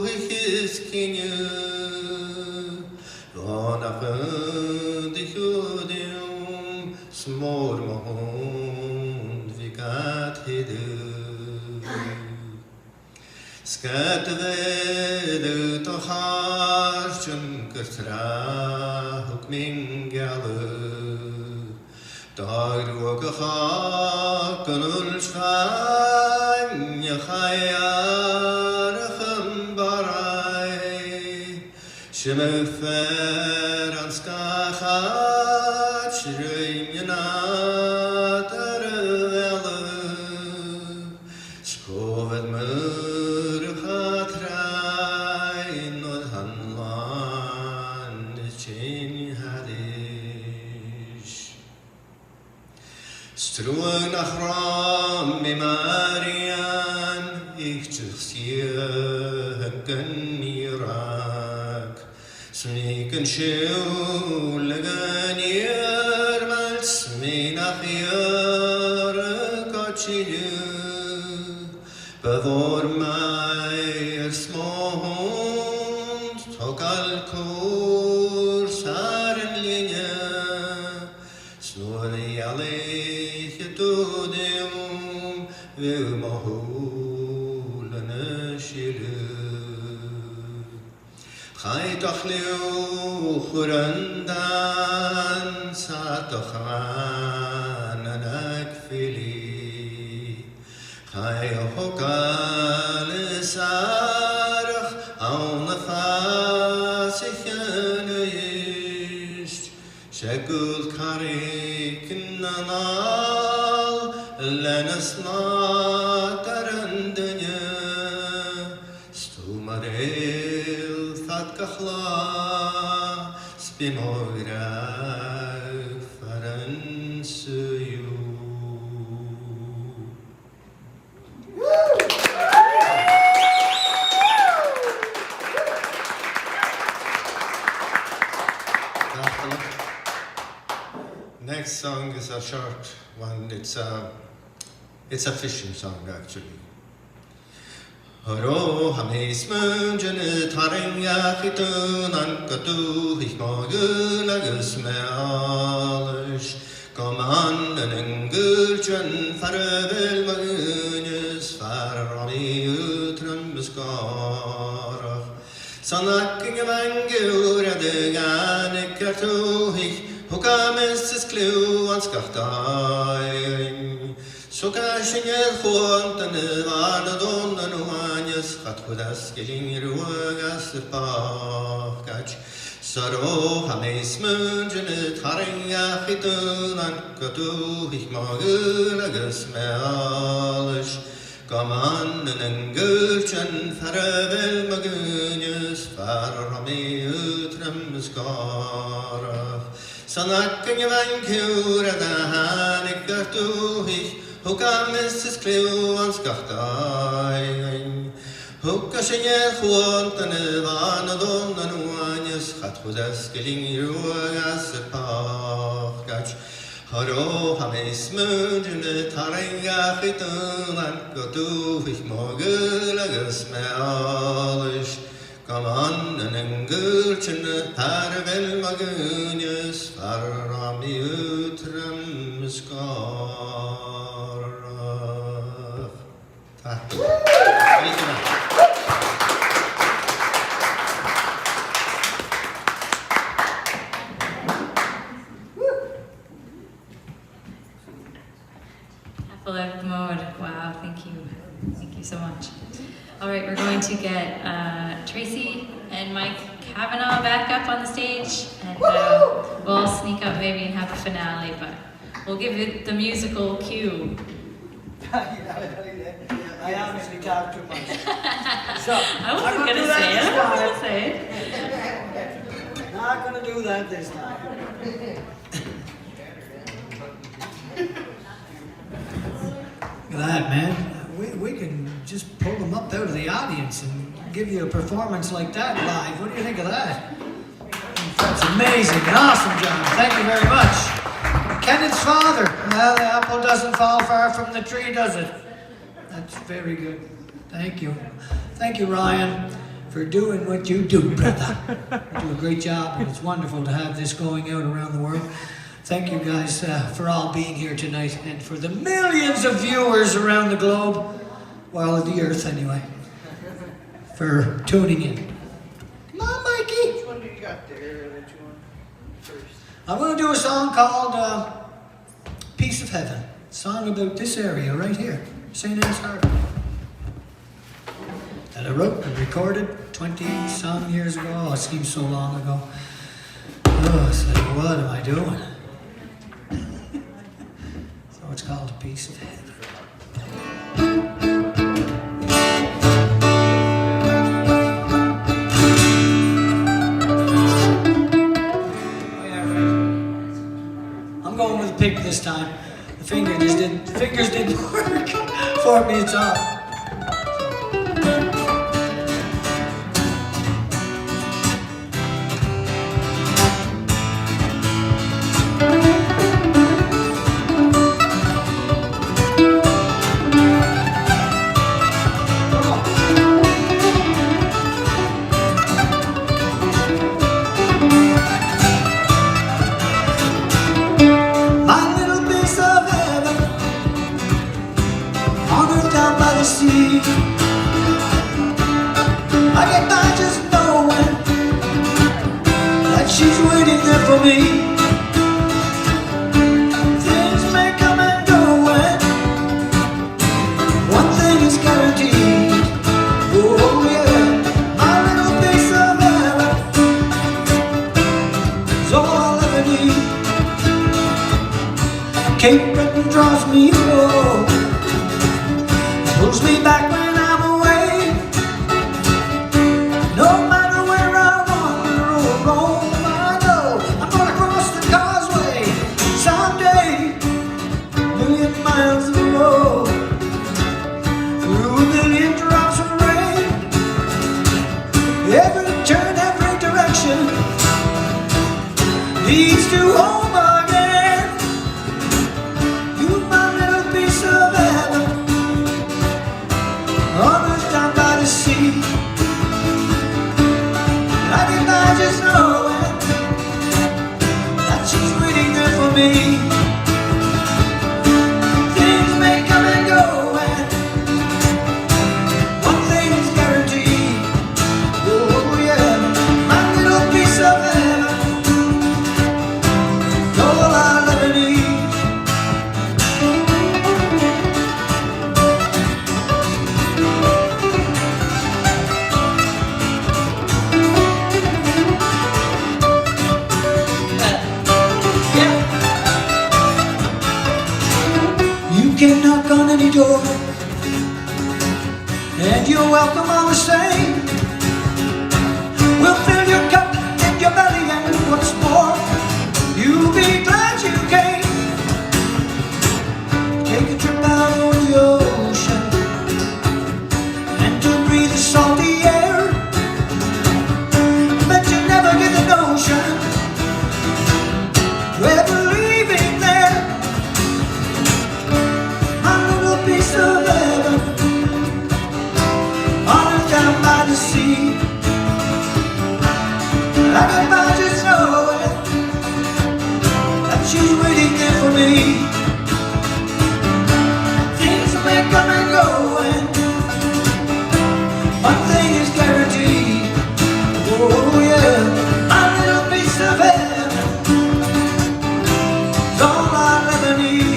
his kinu on a di judium smor mohund vigat hidu Skat vedu to harchun kertra hukmin galu Dagru gacha kanul shvan yachayar chambarai Shemel ferans kachat shreim yanat arvelu Skovet Struag nach Ram mi Marian, ich tschus jegen Irak. Smiken schuligen Jermals, mi nach Jere Gotschilju. Bevor mei smond, tog al kurs haren linje, snurri alle Tudium vil mahulene shilu Chaytach liu churandan Satach mananak fili Chayhokal sarach Al nafasich ist Shegul karik nanal Lenasna tarandanya Stumarel fatkachla Spimogra faransuyu Next song is a short one. It's a fishing song actually. Haro hamis munjen taringa khitun ankatu ich morgen agus mealish Gomanın gülçün farvel magınız farami utrım biskarak Sanak güven güredigen kertuhik Hukamesses kluans kachtay Sokashinget khontan vardonnen wanjes Gat khudas gelin rugas pakach Saro hameis munjene tharinga khitunan katu ich magulages mealish Gamannen gulchen farvel magunjes Farami utrem skara Sanakken gevan kura da hanik gartu ich Hukamesses kluans kachtay Hukashinget khontan vardonnen wanjes Gat khudas gelin rugas pakach Haro hameis munjene tharinga khitunan katu ich mogulages mealish Gamannen gulchen harvel magunjes Farami utrem skara Tack. Wow, thank you. Thank you so much. All right, we're going to get Tracy and Mike Kavanaugh back up on the stage, and we'll all sneak up maybe and have a finale, but we'll give it the musical cue. I honestly talk too much. So, I wasn't going to say it. I wasn't going to say it. Not going to do that this time. Look at that, man. We can just pull them up out of the audience and give you a performance like that live. What do you think of that? That's amazing. An awesome job. Thank you very much. Kenneth's father. Well, the apple doesn't fall far from the tree, does it? That's very good. Thank you. Thank you, Ryan, for doing what you do, brother. You do a great job, and it's wonderful to have this going out around the world. Thank you guys for all being here tonight, and for the millions of viewers around the globe, well, the earth anyway, for tuning in. Come on, Mikey. Which one do you got there that you want first? I'm going to do a song called Piece of Heaven. A song about this area right here, St. Anne's Harbor, that I wrote and recorded 20-some years ago. Oh, it seems so long ago. Oh, it's like, what am I doing? So it's called A Piece of Heaven. I'm going with a pick this time. The fingers didn't work for me at all. I get by just knowing that she's waiting there for me. Things may come and go, and one thing is guaranteed. Oh yeah, my little piece of heaven is all I'll ever need. Cape Breton draws me home, pulls me back when I'm away. No matter where I wander or roam, I know I'm gonna cross the causeway someday. A million miles of road, through a million drops of rain. Every turn, every direction leads to home again. You, my little piece of heaven, on earth down by the sea. I did not just know it, that she's waiting there for me. welcome all the same. We'll fill your cup and your belly, and what's more, you'll be glad you came. Take a trip out on the ocean and to breathe the salty air. Bet you never get the notion you're ever leaving there. My little piece of heaven on earth down by the sea. I get by just knowing that she's waiting there for me. Things may come and go, and one thing is guaranteed. Oh yeah, my little piece of heaven is all I'll ever need.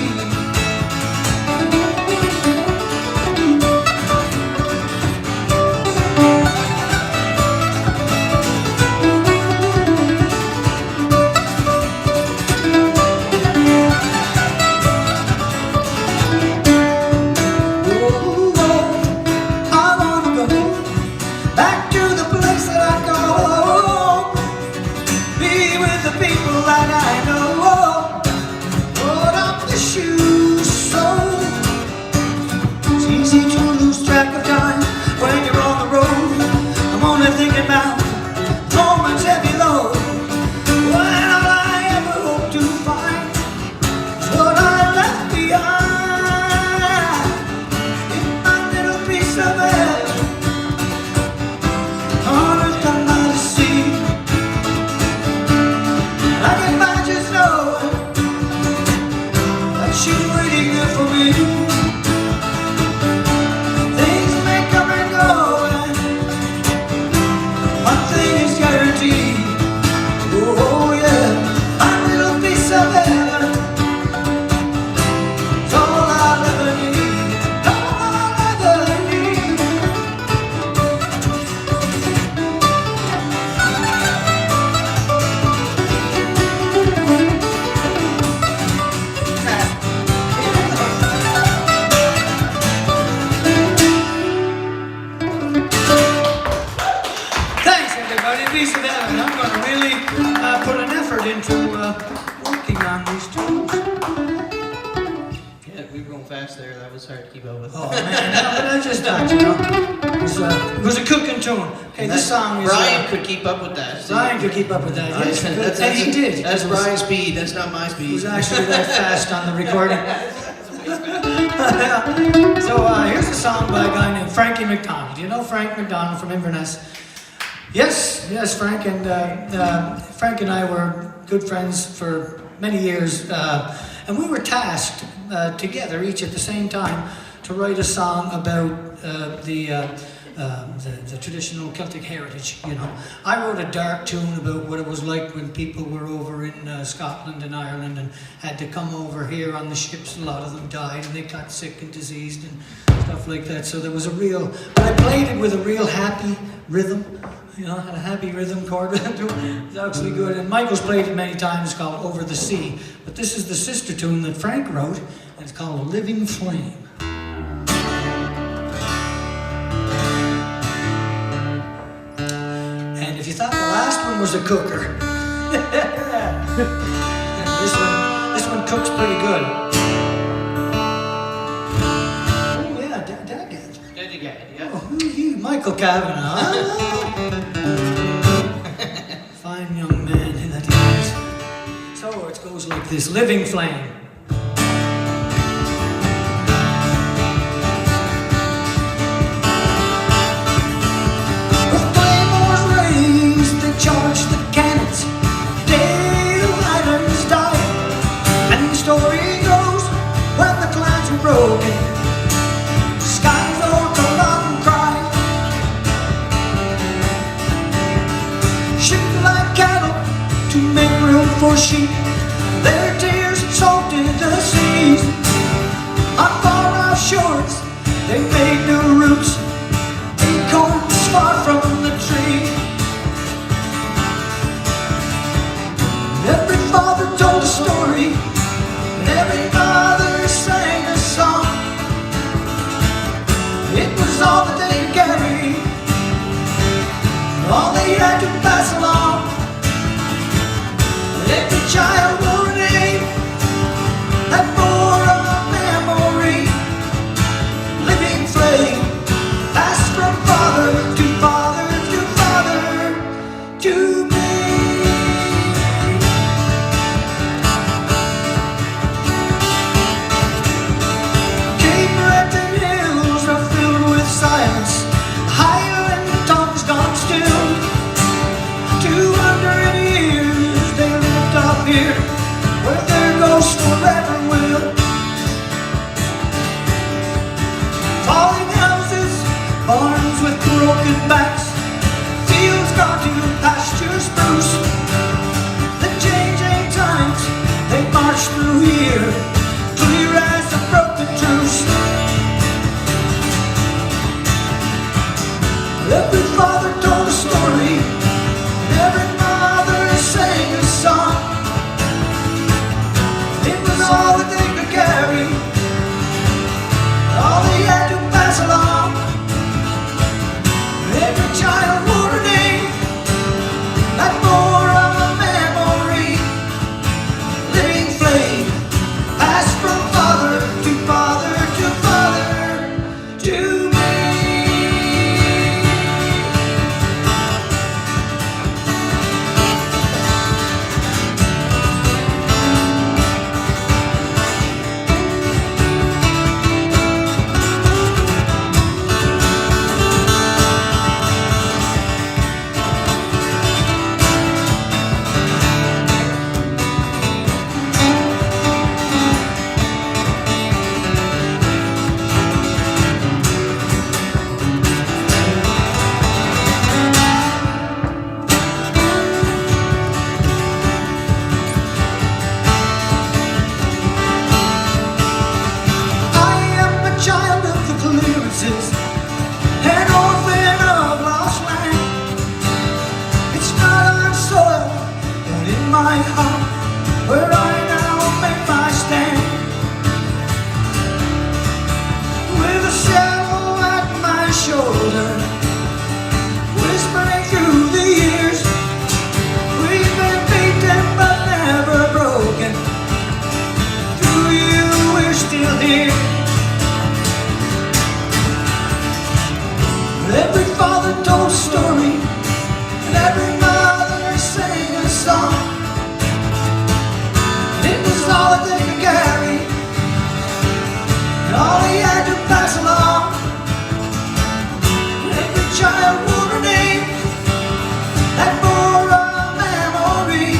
Keep up with that. Yes, and he did. That's Brian's speed. That's not my speed. He was actually that fast on the recording. So here's a song by a guy named Frankie McDonald. Do you know Frank McDonald from Inverness? Yes, Frank and Frank and I were good friends for many years, and we were tasked together, each at the same time, to write a song about the traditional Celtic heritage, you know. I wrote a dark tune about what it was like when people were over in Scotland and Ireland and had to come over here on the ships. A lot of them died and they got sick and diseased and stuff like that. So there was but I played it with a real happy rhythm, you know, had a happy rhythm chord. It's actually good. And Michael's played it many times, called Over the Sea. But this is the sister tune that Frank wrote, and it's called Living Flame. If you thought the last one was a cooker, this one cooks pretty good. Oh yeah, Dadgad, yeah. Oh, you, Michael Kavanagh. Fine young man that he is. So it goes like this: Living Flame. Charged the cannons, day the islands died. And the story goes, when the clouds were broken, skies opened up and cried. Shoot like cattle to make room for sheep. Their tears salted the seas. On far off shores, they made new roots. Acorns far from the tree. Every father told a story, and every mother sang a song. It was all that they carried all they had to pass along. Every child wore a name that bore a memory, living flame, passed from father to father to father to me. Cape Breton hills are filled with silence, Highland tongues gone still. 200 years they lived up here, where their ghosts forever will. Falling houses, barns with broken backs, fields gone to pasture spruce. The changing times they march through here, clear as a broken truce. Every father told a story, every mother sang a song. It was all that they could carry, all they had to pass along. Every child wore a name that bore a memory, living flame, passed from father to father to father to me. An orphan of lost land. It's not on soil, but in my heart, where I now make my stand. With a shadow at my shoulder, whispering through the years, we've been beaten but never broken. Through you, we're still here. Every father told a story, and every mother sang a song. It was all that they could carry, and all they had to pass along. Every child wore a name that bore a memory,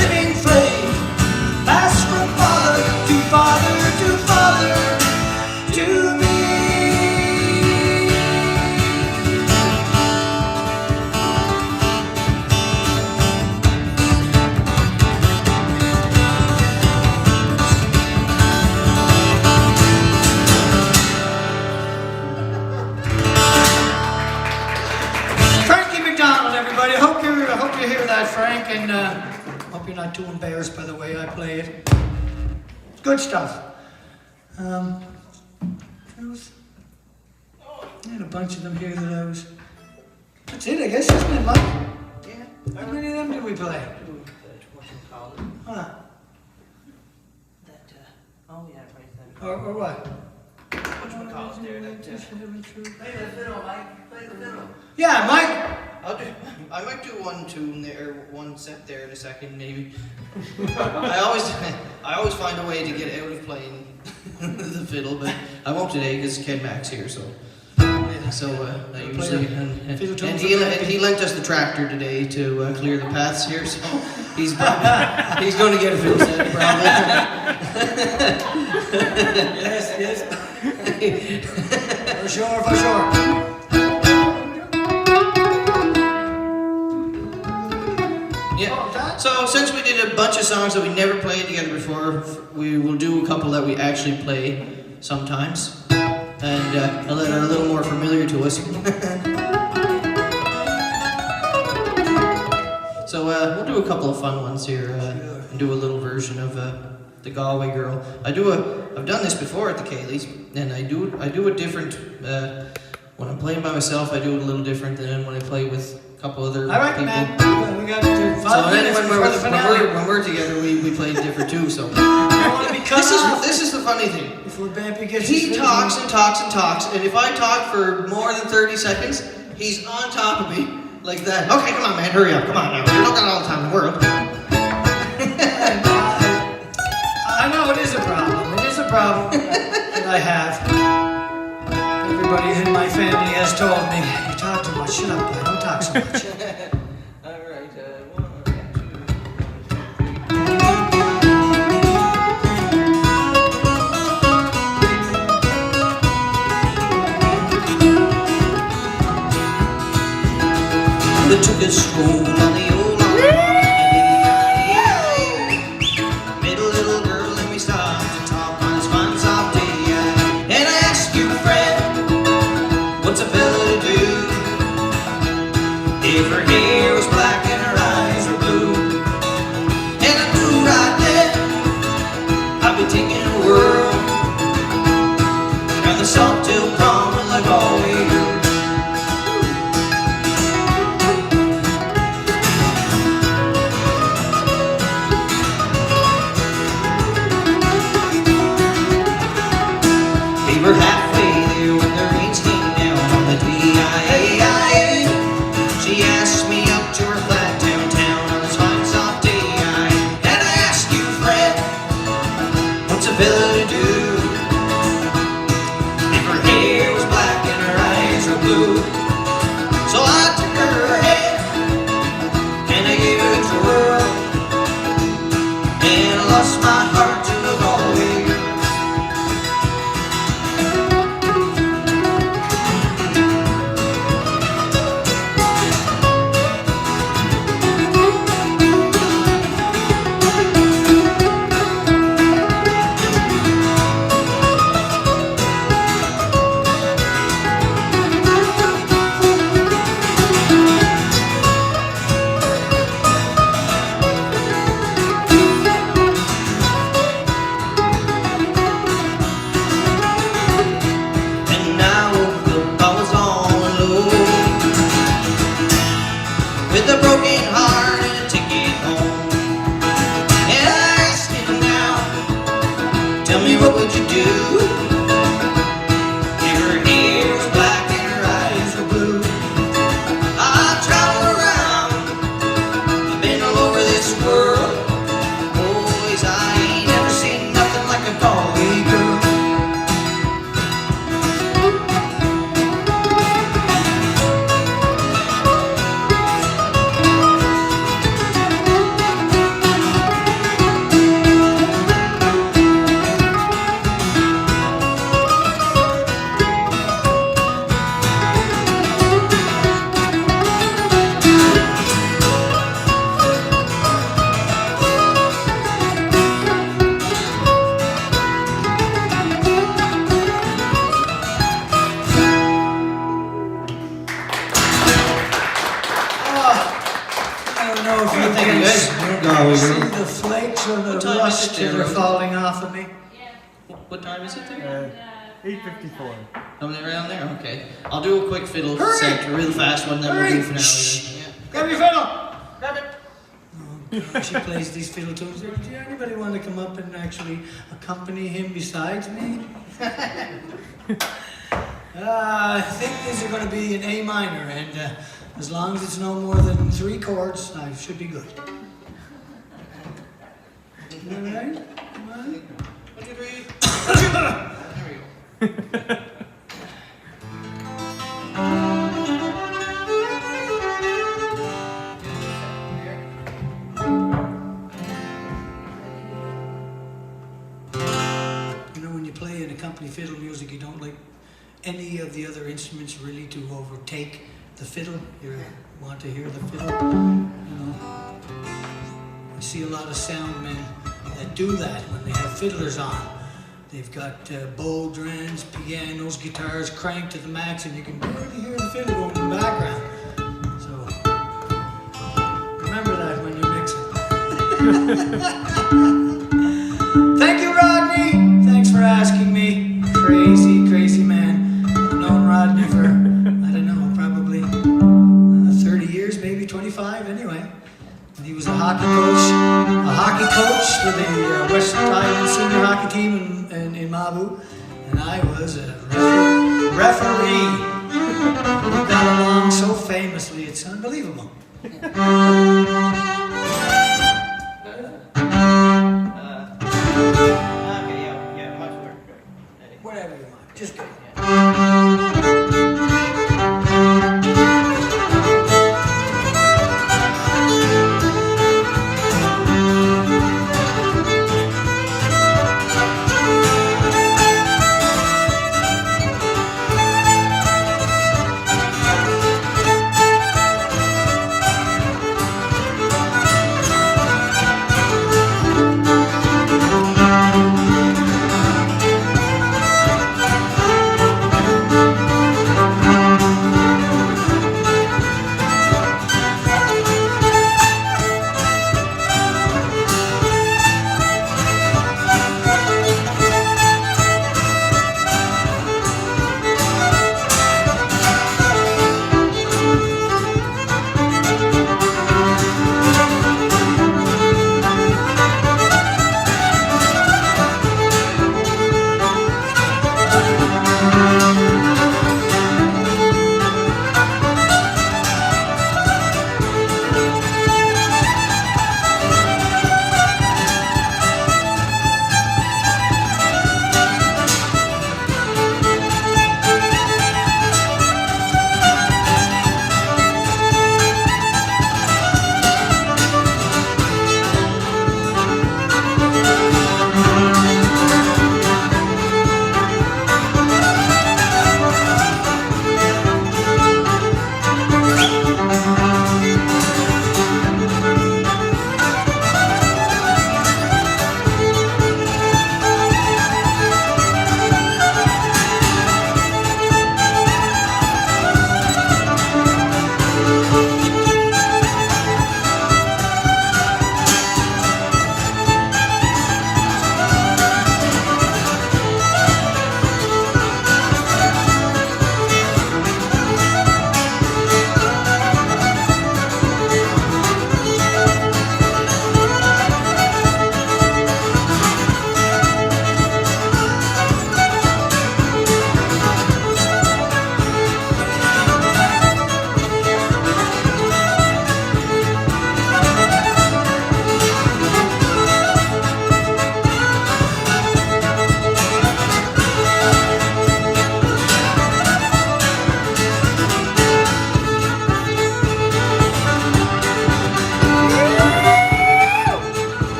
living flame, passed from father to father to father to me. Everybody, I hope you hear that, Frank, and hope you're not too embarrassed by the way I play it. It's good stuff. I had a bunch of them here that I was. That's it, I guess, isn't it, Mike? Yeah. How many of them did we play? Huh? Oh yeah, right there. Or what? Whatchamacallit's there? Play the fiddle, Mike. Play the fiddle. Yeah, Mike. I might do one tune there, one set there in a second, maybe. I always find a way to get out of playing the fiddle, but I won't today because Ken Mack's here, so. So I usually and he lent us the tractor today to clear the paths here, so he's going to get a fiddle set probably. Yes. For sure. Yeah. So since we did a bunch of songs that we never played together before, we will do a couple that we actually play sometimes, and that are a little more familiar to us. So we'll do a couple of fun ones here, and do a little version of the Galway Girl. I've done this before at the Ceilidh, and I do a different when I'm playing by myself, I do it a little different than when I play with a couple other All right, people. man. We got So 5 then minutes when before the finale. when we're together, we play different too. So I want to be cut off this is the funny thing. before Bampy gets his He food. talks and talks and talks, and if I talk for more than 30 seconds, he's on top of me like that. Okay, come on, man, hurry up. Come on now. You're not got all the time in the world. I know it is a problem. It is a problem that I have. Everybody in my family has told me, you talk too much. Shut up, boy. Don't talk so much. All right, They took a stroll on the old made a little girl let me stop to talk on this fine soft day. And I asked you, friend, what's a fella to do if her hair was black and her eyes were blue? And I knew right then I'd be taking a whirl down the salt till common like always. We're halfway there when the rains came down on the D-I-A-I-A. She asked me up to her flat downtown on this fine soft day. And I asked you, Fred, what's a fella to do if her hair was black and her eyes were blue? So I took her hand and I gave it a twirl, and I lost my heart to a Galway girl. With a broken heart and a ticket home. And I ask you now, tell me what would you do if her hair was black and her eyes were blue? I've traveled around, I've been all over this world. Boys, I ain't never seen nothing like a Galway girl. I don't know if you Thank you, guys. can see the flakes or the What time is rust it that there? are falling off of me. What time is it there? 8:54. Something around there? Okay. I'll do a quick fiddle set, a real fast one, then we'll do finale. Yeah. Grab your fiddle! Grab it! Oh, God, she plays these fiddle tunes. Does anybody want to come up and actually accompany him besides me? I think these are going to be in A minor, and as long as it's no more than 3 chords, I should be good. All right? Come on. 1, 2, 3. There we go. You know, when you play in a company fiddle music, you don't like any of the other instruments really to overtake the fiddle. You want to hear the fiddle. You know, I see a lot of sound men that do that when they have fiddlers on. They've got Bodhrans, pianos, guitars cranked to the max, and you can barely hear the fiddle going in the background. So remember that when you're mixing. Thank you, Rodney. Thanks for asking me. Crazy, crazy man. I've known Rodney for hockey coach for the West Island senior hockey team in Mabu, and I was a referee. We got along so famously, it's unbelievable. Whatever you want, just go.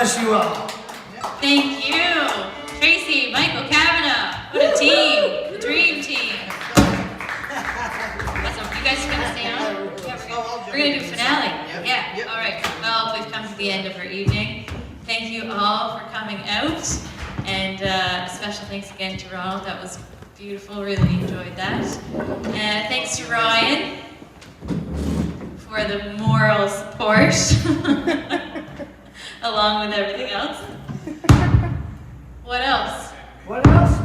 bless you all. Thank you. Tracy Michael Kavanaugh. What a team. The dream team. Awesome. You guys gonna stay on? Yeah, we're gonna do a finale. Yeah. All right. Well, we've come to the end of our evening. Thank you all for coming out. And a special thanks again to Ronald. That was beautiful. Really enjoyed that. And thanks to Ryan for the moral support, along with everything else. What else? What else?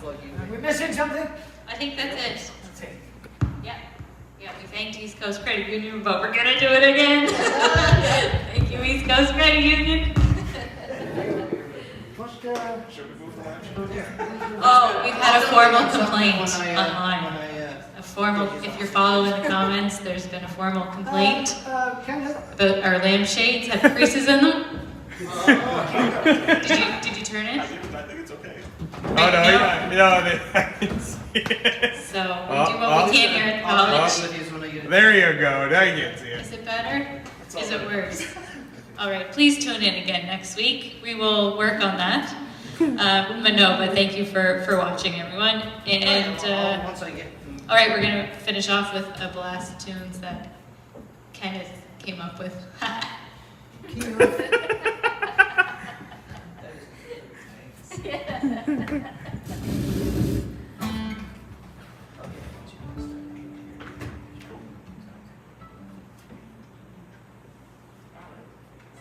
Are we missing something? I think that's it. That's it. Yeah, we thanked East Coast Credit Union, but we're gonna do it again. Thank you you East Coast Credit Union. Oh, we've had a formal complaint online. A formal, if you're following the comments, there's been a formal complaint about our lampshades have creases in them. Did you turn it? I think it's okay. Oh, no, I can see it. So we do what we can here at the college. There you go, now you can see it. Is it better? Is it worse? All right, please tune in again next week. We will work on that. But thank you for watching, everyone. And all right, we're gonna finish off with a blast of tunes that Kenneth came up with.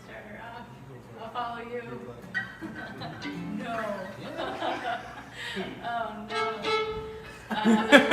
Start her off. I'll follow you. No. Oh no.